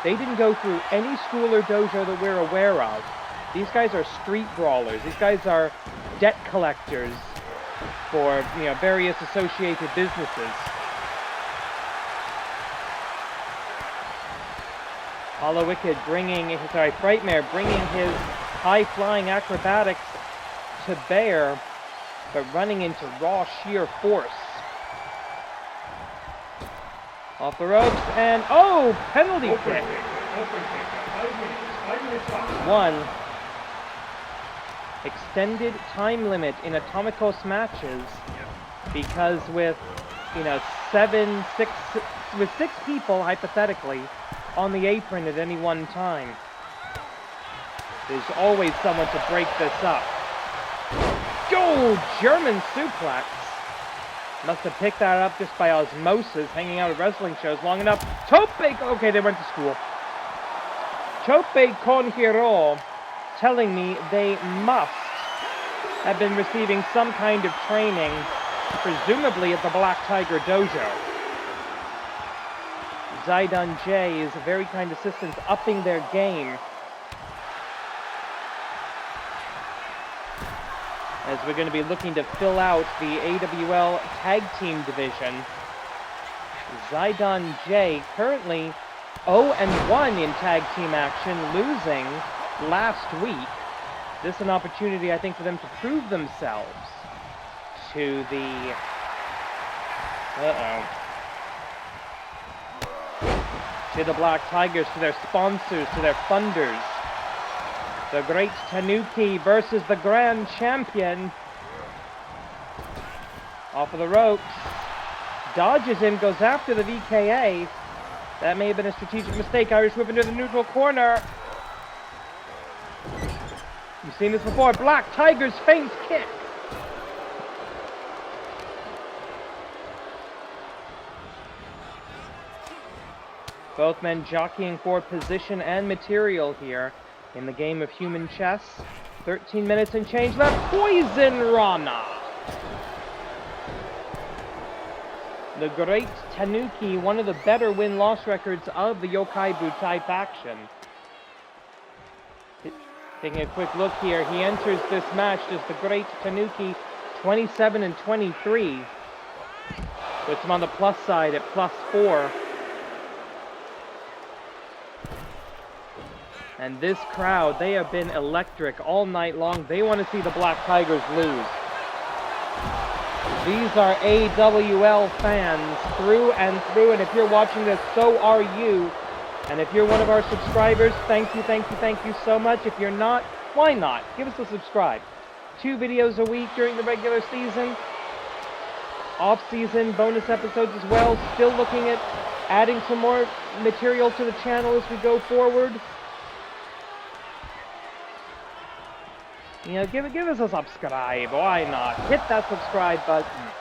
S1: They didn't go through any school or dojo that we're aware of. These guys are street brawlers. These guys are debt collectors for, various associated businesses. Hollow Wicked Frightmare bringing his high-flying acrobatics to bear, but running into raw sheer force. Off the ropes, and penalty kick. 1. Extended time limit in Atomicos matches, because with 6 people hypothetically on the apron at any one time, there's always someone to break this up. German suplex. Must have picked that up just by osmosis, hanging out at wrestling shows long enough. Okay, they went to school. Tope con Hiro telling me they must have been receiving some kind of training, presumably at the Black Tiger Dojo. Zaidan J is a very kind assistant, upping their game. As we're going to be looking to fill out the AWL Tag Team Division. Zaidan J currently 0-1 in Tag Team action, losing last week. This is an opportunity, I think, for them to prove themselves to the... to the Black Tigers, to their sponsors, to their funders. The Great Tanuki versus the Grand Champion. Off of the ropes. Dodges in, goes after the VKA. That may have been a strategic mistake. Irish whip into the neutral corner. You've seen this before. Black Tiger's feint kick. Both men jockeying for position and material here in the game of human chess. 13 minutes and change left. Poison Rana. The Great Tanuki, one of the better win-loss records of the Yokai Butai faction. Taking a quick look here, he enters this match as the Great Tanuki, 27-23. Puts him on the plus side at +4. And this crowd, they have been electric all night long. They want to see the Black Tigers lose. These are AWL fans through and through, and if you're watching this, so are you. And if you're one of our subscribers, thank you, thank you, thank you so much. If you're not, why not? Give us a subscribe. 2 videos a week during the regular season. Off-season bonus episodes as well. Still looking at adding some more material to the channel as we go forward. Give us a subscribe. Why not? Hit that subscribe button.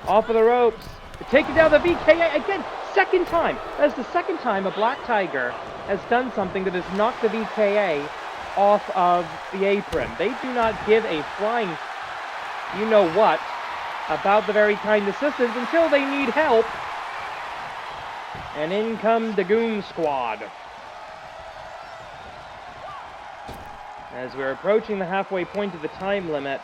S1: Off of the ropes. taking down the VKA again, second time. That's the second time a Black Tiger has done something that has knocked the VKA off of the apron. They do not give a flying you-know-what about the very kind assistance until they need help. And in come the Goon Squad. As we're approaching the halfway point of the time limit,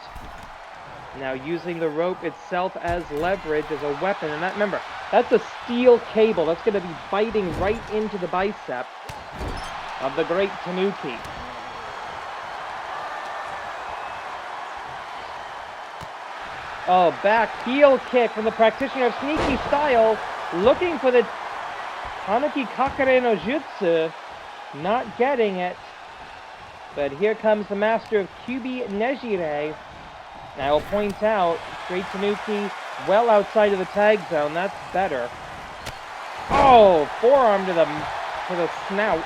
S1: now using the rope itself as leverage, as a weapon. And that, remember, that's a steel cable. That's going to be biting right into the bicep of the great Tanuki. Oh, back heel kick from the practitioner of sneaky style, looking for the Tanuki Kakare no Jutsu, not getting it. But here comes the master of Kyubi Nejire. Now I'll point out, Great Tanuki well outside of the tag zone. That's better. Oh, forearm to the snout.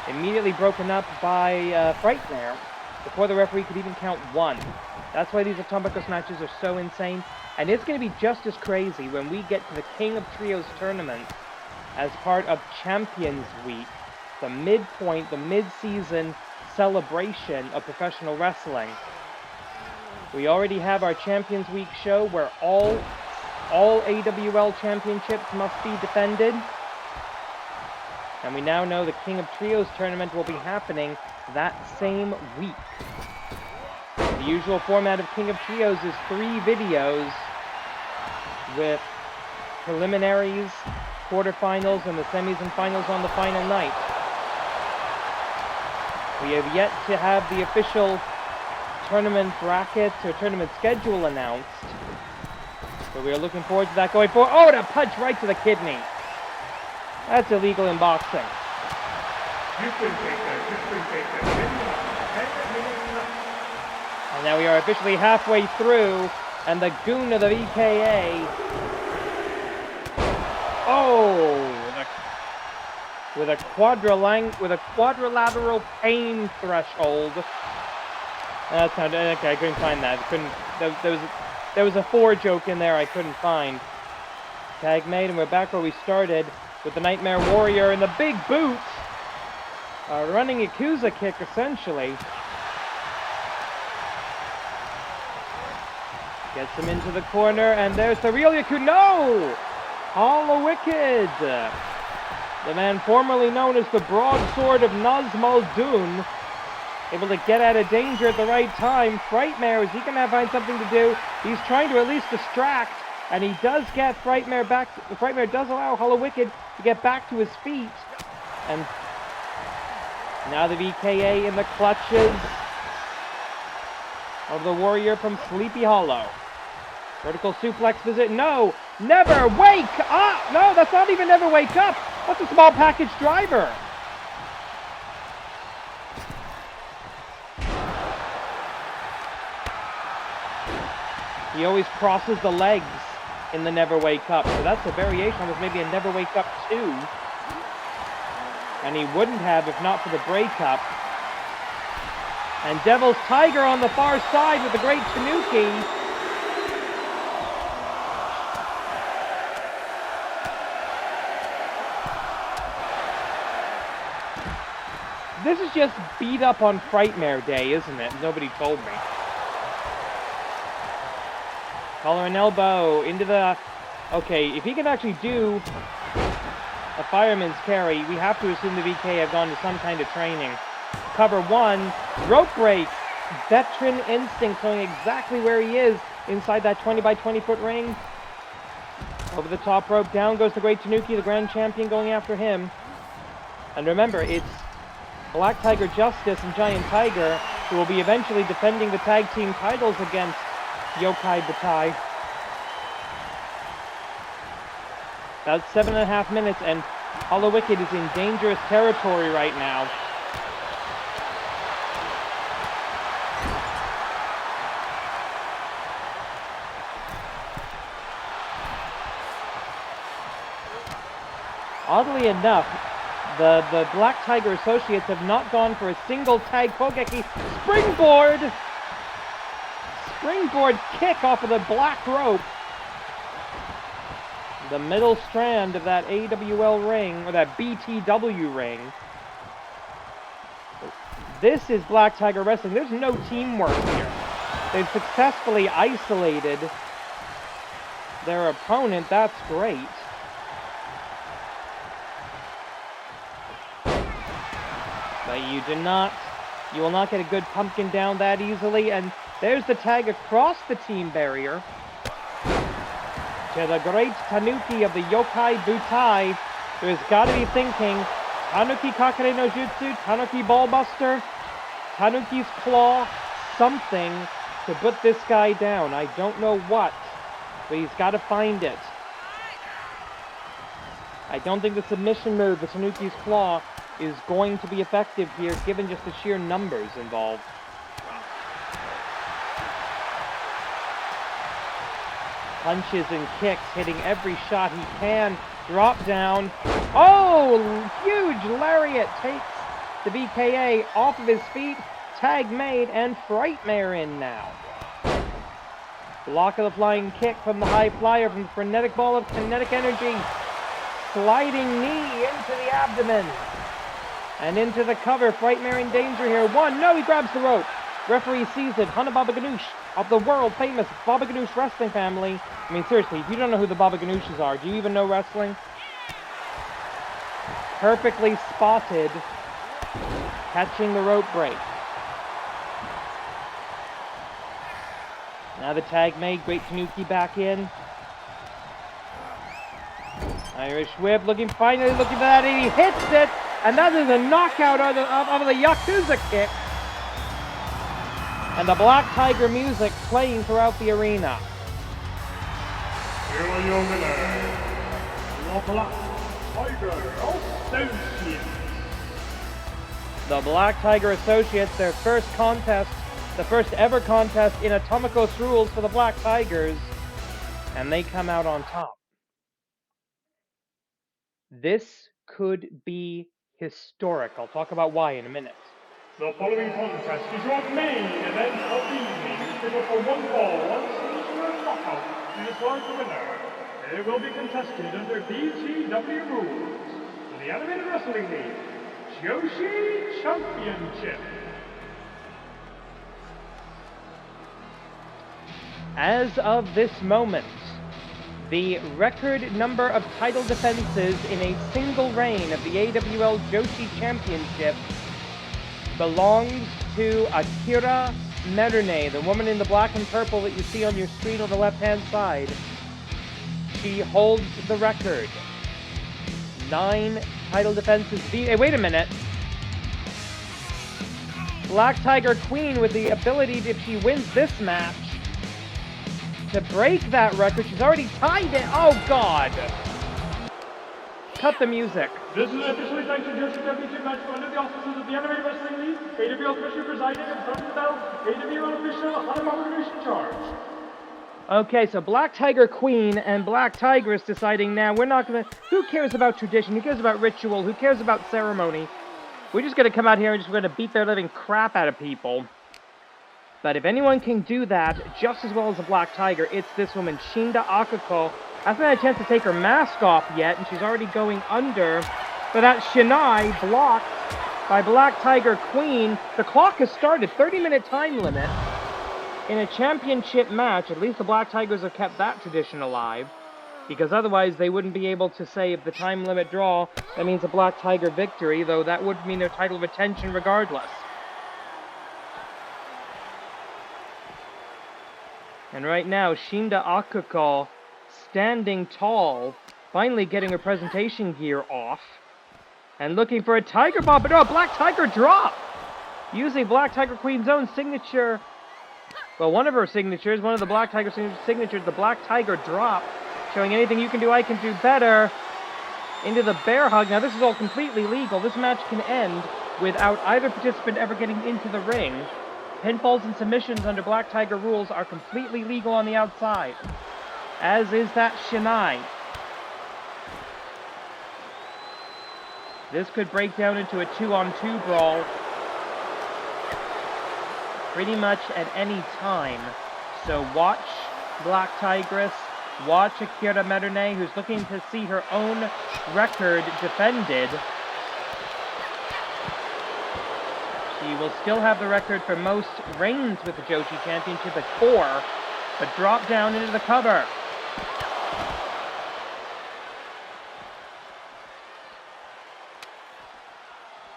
S1: Immediately broken up by Frightmare before the referee could even count one. That's why these Atombikos matches are so insane. And it's going to be just as crazy when we get to the King of Trios tournament as part of Champions Week. The midpoint, the mid-season celebration of professional wrestling. We already have our Champions Week show where all AWL championships must be defended. And we now know the King of Trios tournament will be happening that same week. The usual format of King of Trios is 3 videos with preliminaries, quarterfinals, and the semis and finals on the final night. We have yet to have the official tournament bracket or tournament schedule announced. So we are looking forward to that going forward. Oh, and a punch right to the kidney. That's illegal in boxing. And now we are officially halfway through, and the goon of the VKA. Oh, with a quadrilateral pain threshold. That's not okay. I couldn't find that. There was a 4 joke in there I couldn't find. Tag made, and we're back where we started with the Nightmare Warrior and the big boot. Running Yakuza kick, essentially. Gets him into the corner, and there's the real Yakuza. No! Hollow Wicked. The man formerly known as the Broadsword of Nazmaldun, able to get out of danger at the right time. Frightmare, is he going to find something to do? He's trying to at least distract, and he does get Frightmare back. Frightmare does allow Hollow Wicked to get back to his feet. And now the VKA in the clutches of the Warrior from Sleepy Hollow. Vertical suplex visit. No! Never wake up! No, that's not even never wake up! That's a small package driver! He always crosses the legs in the never wake up. So that's a variation of maybe a never wake up 2. And he wouldn't have if not for the breakup. And Devil's Tiger on the far side with the great Tanuki. This is just beat up on Frightmare Day, isn't it? Nobody told me. Collar and elbow into the... Okay, if he can actually do a fireman's carry, we have to assume the VK have gone to some kind of training. Cover 1, rope break. Veteran instinct showing exactly where he is inside that 20 by 20 foot ring. Over the top rope, down goes the great Tanuki, the grand champion, going after him. And remember, it's Black Tiger Justice and Giant Tiger who will be eventually defending the tag team titles against Yokai Butai. About 7.5 minutes, and Hollow Wicked is in dangerous territory right now. Oddly enough, the Black Tiger Associates have not gone for a single tag Kogeki. Springboard kick off of the black rope. the middle strand of that AWL ring, or that BTW ring. This is Black Tiger Wrestling. There's no teamwork here. They've successfully isolated their opponent. That's great. But you will not get a good pumpkin down that easily. And there's the tag across the team barrier to the great Tanuki of the Yokai Butai, who has got to be thinking, Tanuki Kakare no Jutsu, Tanuki Ballbuster, Tanuki's Claw, something to put this guy down. I don't know what, but he's got to find it. I don't think the submission move, the Tanuki's Claw, is going to be effective here, given just the sheer numbers involved. Punches and kicks, hitting every shot he can. Drop down. Oh, huge lariat takes the BKA off of his feet. Tag made, and Frightmare in now. Block of the flying kick from the high flyer from the frenetic ball of kinetic energy. Sliding knee into the abdomen. And into the cover. Frightmare in danger here. One. No, he grabs the rope. Referee sees it. Hana Baba Ganoush of the world famous Baba Ganoush wrestling family. I mean, seriously, if you don't know who the Baba Ganoushes are, do you even know wrestling? Perfectly spotted. Catching the rope break. Now the tag made. Great Tanuki back in. Irish whip, finally looking for that, and he hits it, and that is a knockout of the Yakuza kick. And the Black Tiger music playing throughout the arena.
S2: Here are your winners, the Black Tiger Associates.
S1: The Black Tiger Associates, their first contest, the first ever contest in Atomicos rules for the Black Tigers, and they come out on top. This could be historic. I'll talk about why in a minute.
S2: The following contest is your main event of the evening, scheduled for one fall, one single knockout to decide the winner. It will be contested under BTW rules for the Animated Wrestling League Joshi Championship.
S1: As of this moment, the record number of title defenses in a single reign of the AWL Joshi Championship belongs to Akira Merune, the woman in the black and purple that you see on your screen on the left-hand side. She holds the record. 9 title defenses. Wait a minute. Black Tiger Queen with the ability, if she wins this match, to break that record. She's already tied it. Oh, God. Cut the music.
S2: This is an officially sanctioned Joshi Championship match under the auspices of the Animated Wrestling League, AWL Commissioner presiding, and from the bell, AWL official, Hana Baba Ganoush in charge.
S1: Okay, so Black Tiger Queen and Black Tigress deciding now we're not going to... Who cares about tradition? Who cares about ritual? Who cares about ceremony? We're just going to come out here and just going to beat their living crap out of people. But if anyone can do that just as well as a Black Tiger, it's this woman, Shinda Akuko. Hasn't had a chance to take her mask off yet, and she's already going under. But that Shinai blocked by Black Tiger Queen. The clock has started. 30-minute time limit. In a championship match, at least the Black Tigers have kept that tradition alive. Because otherwise they wouldn't be able to say if the time limit draw, that means a Black Tiger victory, though that would mean their title retention regardless. And right now, Shinda Akuko standing tall, finally getting her presentation gear off, and looking for a Tiger Bomb, but no, a Black Tiger drop! Using Black Tiger Queen's own signature, well, one of her signatures, one of the Black Tiger signatures, the Black Tiger drop, showing anything you can do, I can do better, into the bear hug. Now, this is all completely legal. This match can end without either participant ever getting into the ring. Pinfalls and submissions under Black Tiger rules are completely legal on the outside, as is that Shinai. This could break down into a 2-on-2 brawl pretty much at any time. So watch Black Tigress, Watch Akira Merune, who's looking to see her own record defended. She will still have the record for most reigns with the Joshi Championship at 4, but drop down into the cover.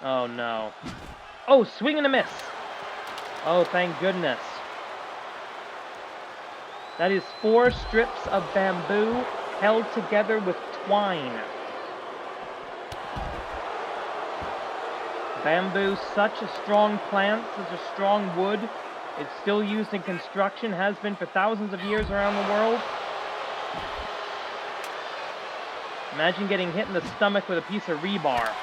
S1: Oh no. Oh, swing and a miss. Oh, thank goodness. That is 4 strips of bamboo held together with twine. Bamboo, such a strong plant, such a strong wood. It's still used in construction, has been for thousands of years around the world. Imagine getting hit in the stomach with a piece of rebar.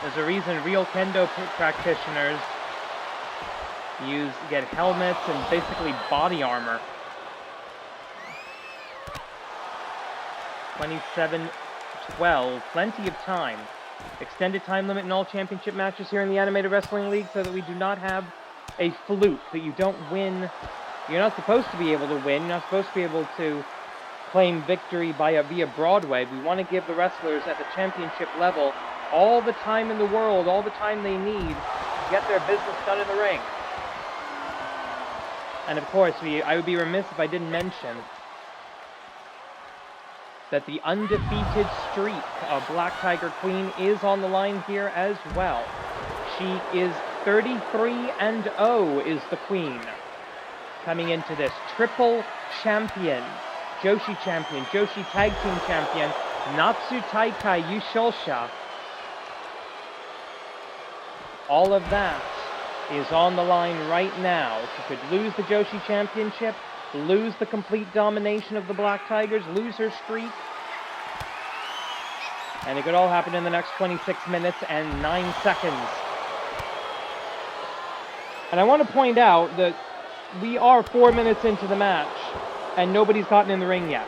S1: There's a reason real kendo practitioners get helmets and basically body armor. 27-12, plenty of time. Extended time limit in all championship matches here in the Animated Wrestling League so that we do not have a fluke, that you don't win. You're not supposed to be able to win. You're not supposed to be able to claim victory via Broadway. We want to give the wrestlers at the championship level all the time in the world, all the time they need to get their business done in the ring. And of course, I would be remiss if I didn't mention that the undefeated streak of Black Tiger Queen is on the line here as well. She is 33-0 is the Queen. Coming into this triple champion, Joshi champion, Joshi tag team champion, Natsu Taikai Yushosha. All of that is on the line right now. She could lose the Joshi Championship, lose the complete domination of the Black Tigers, lose her streak. And it could all happen in the next 26 minutes and 9 seconds. And I want to point out that we are 4 minutes into the match, and nobody's gotten in the ring yet.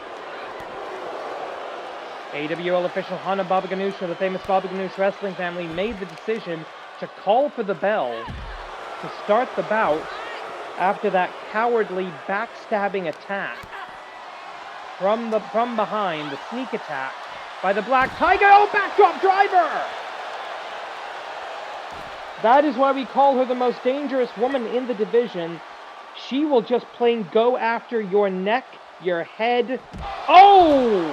S1: AWL official Hana Baba Ganoush of the famous Baba Ganoush wrestling family made the decision to call for the bell to start the bout after that cowardly backstabbing attack from behind, the sneak attack by the Black Tiger. Oh, backdrop driver! That is why we call her the most dangerous woman in the division. She will just plain go after your neck, your head. Oh!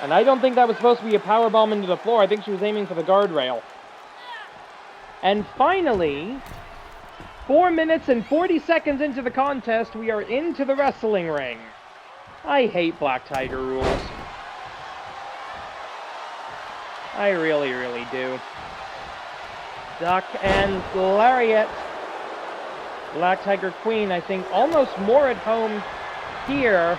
S1: And I don't think that was supposed to be a powerbomb into the floor. I think she was aiming for the guardrail. And finally, 4 minutes and 40 seconds into the contest, we are into the wrestling ring. I hate Black Tiger rules. I really, really do. Duck and lariat. Black Tiger Queen, I think, almost more at home here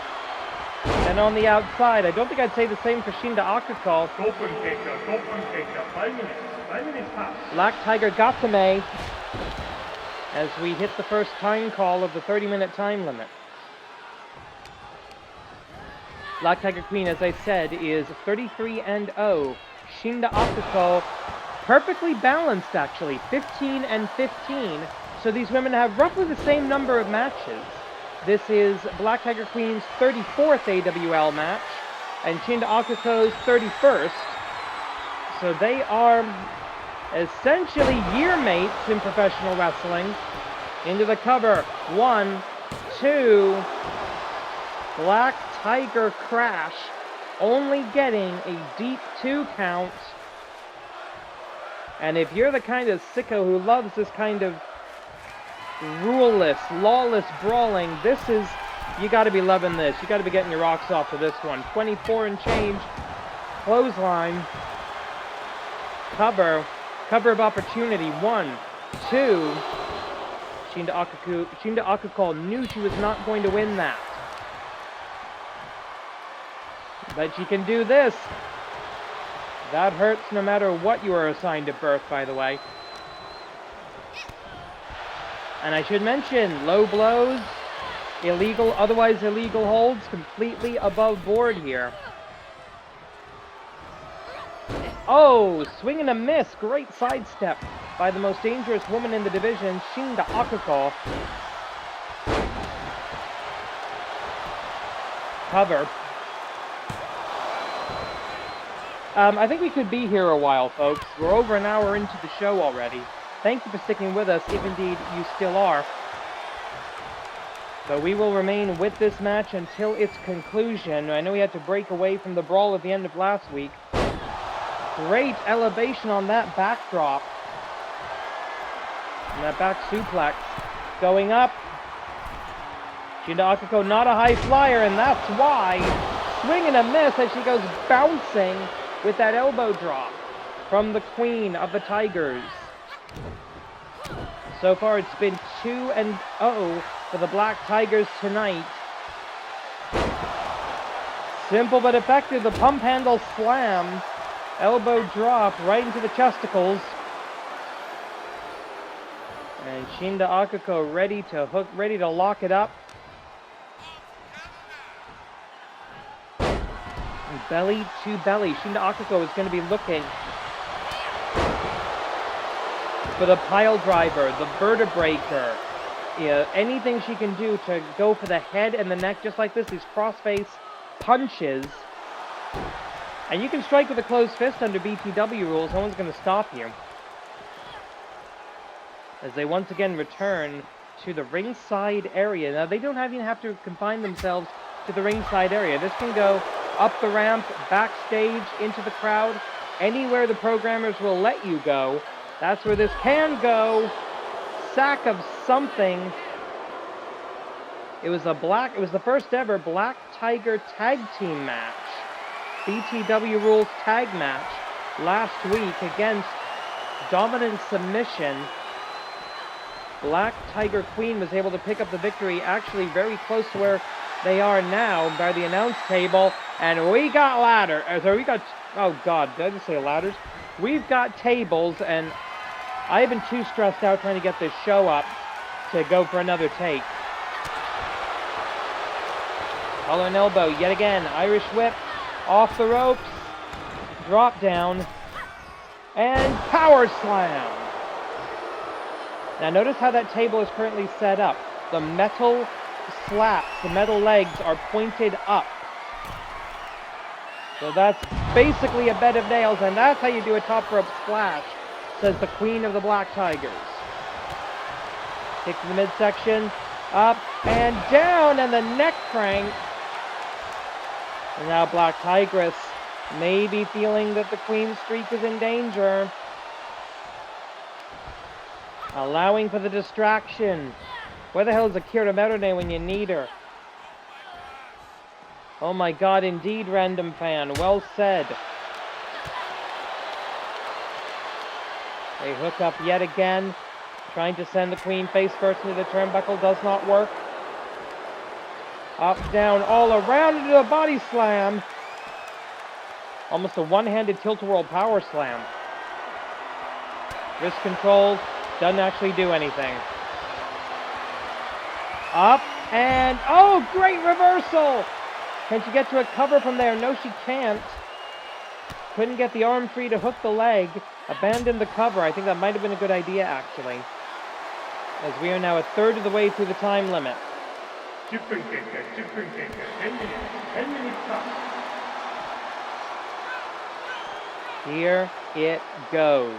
S1: than on the outside. I don't think I'd say the same for Shinda Akuko. 5 minutes past. Black Tiger Gatame as we hit the first time call of the 30-minute time limit. Black Tiger Queen, as I said, is 33-0. Shinda Akuko, perfectly balanced actually, 15-15. So these women have roughly the same number of matches. This is Black Tiger Queen's 34th AWL match, and Shinda Akuko's 31st. So they are essentially year mates in professional wrestling. Into the cover. 1, 2. Black Tiger crash. Only getting a deep 2 count. And if you're the kind of sicko who loves this kind of ruleless, lawless brawling, this is, you got to be loving this. You got to be getting your rocks off to this one. 24 and change. Clothesline. Cover of opportunity. 1, 2. Shinda Akuko knew she was not going to win that. But she can do this. That hurts no matter what you are assigned at birth, by the way. And I should mention, low blows, illegal, otherwise illegal holds, completely above board here. Oh, swing and a miss. Great sidestep by the most dangerous woman in the division, Shinda Akuko. cover. I think we could be here a while, folks. We're over an hour into the show already. Thank you for sticking with us, if indeed you still are. So we will remain with this match until its conclusion. I know we had to break away from the brawl at the end of last week. Great elevation on that backdrop. And that back suplex. Going up. Shinda Akuko not a high flyer, and that's why. Swing and a miss as she goes bouncing with that elbow drop from the Queen of the Tigers. So far it's been 2-0 for the Black Tigers tonight. Simple but effective, the pump handle slam. Elbow drop right into the chesticles. And Shinda Akuko ready to hook, ready to lock it up. And belly to belly. Shinda Akuko is going to be looking for the pile driver, the vertebraker. Yeah, anything she can do to go for the head and the neck just like this. These crossface punches. And you can strike with a closed fist under BTW rules. No one's going to stop you. As they once again return to the ringside area. Now, they don't even have to confine themselves to the ringside area. This can go up the ramp, backstage, into the crowd. Anywhere the programmers will let you go. That's where this can go. Sack of something. It was the first ever Black Tiger tag team match. BTW rules tag match last week against dominant submission. Black Tiger Queen was able to pick up the victory actually very close to where they are now by the announce table. And we got oh God, did I just say ladders? We've got tables, and I've been too stressed out trying to get this show up to go for another take. Collar and elbow yet again. Irish whip off the ropes. Drop down. And power slam. Now notice how that table is currently set up. The metal slats, the metal legs are pointed up. So that's basically a bed of nails, and that's how you do a top rope splash, says the Queen of the Black Tigers. Kick to the midsection, up and down, and the neck crank. And now Black Tigress may be feeling that the Queen's streak is in danger. Allowing for the distraction. Where the hell is Akira Merone when you need her? Oh my God, indeed, random fan. Well said. They hook up yet again. Trying to send the Queen face first into the turnbuckle. Does not work. Up, down, all around into the body slam. Almost a one-handed tilt-a-whirl power slam. Wrist control. Doesn't actually do anything. Up and... oh, great reversal! Can she get to a cover from there? No, she can't. Couldn't get the arm free to hook the leg. Abandoned the cover. I think that might have been a good idea, actually. As we are now a third of the way through the time limit.
S2: 10 minutes stop.
S1: Here it goes.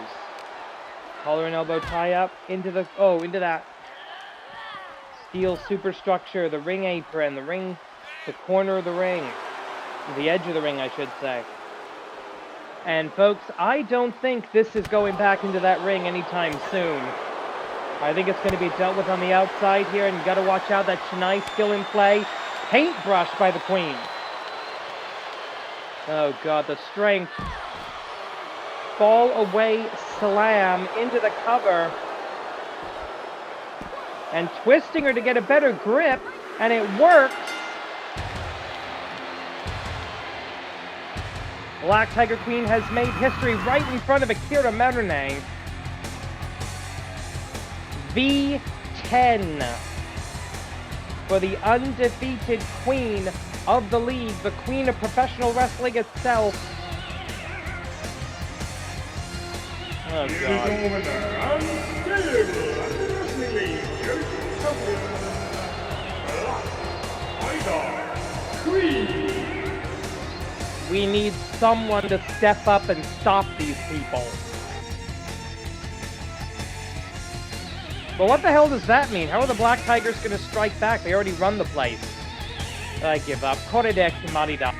S1: Collar and elbow tie up into that steel superstructure, the ring apron, the corner of the ring, the edge of the ring, I should say. And folks, I don't think this is going back into that ring anytime soon. I think it's going to be dealt with on the outside here, and you got to watch out. That Shinai still in play. Paintbrush by the Queen. Oh God, the strength. Fall away slam into the cover. And twisting her to get a better grip, and it works. Black Tiger Queen has made history right in front of Akira Merone. V10 for the undefeated Queen of the league, the Queen of professional wrestling itself. Oh, God.
S2: Queen
S1: We need someone to step up and stop these people. But what the hell does that mean? How are the Black Tigers going to strike back? They already run the place. I give up. Korede Kimarida.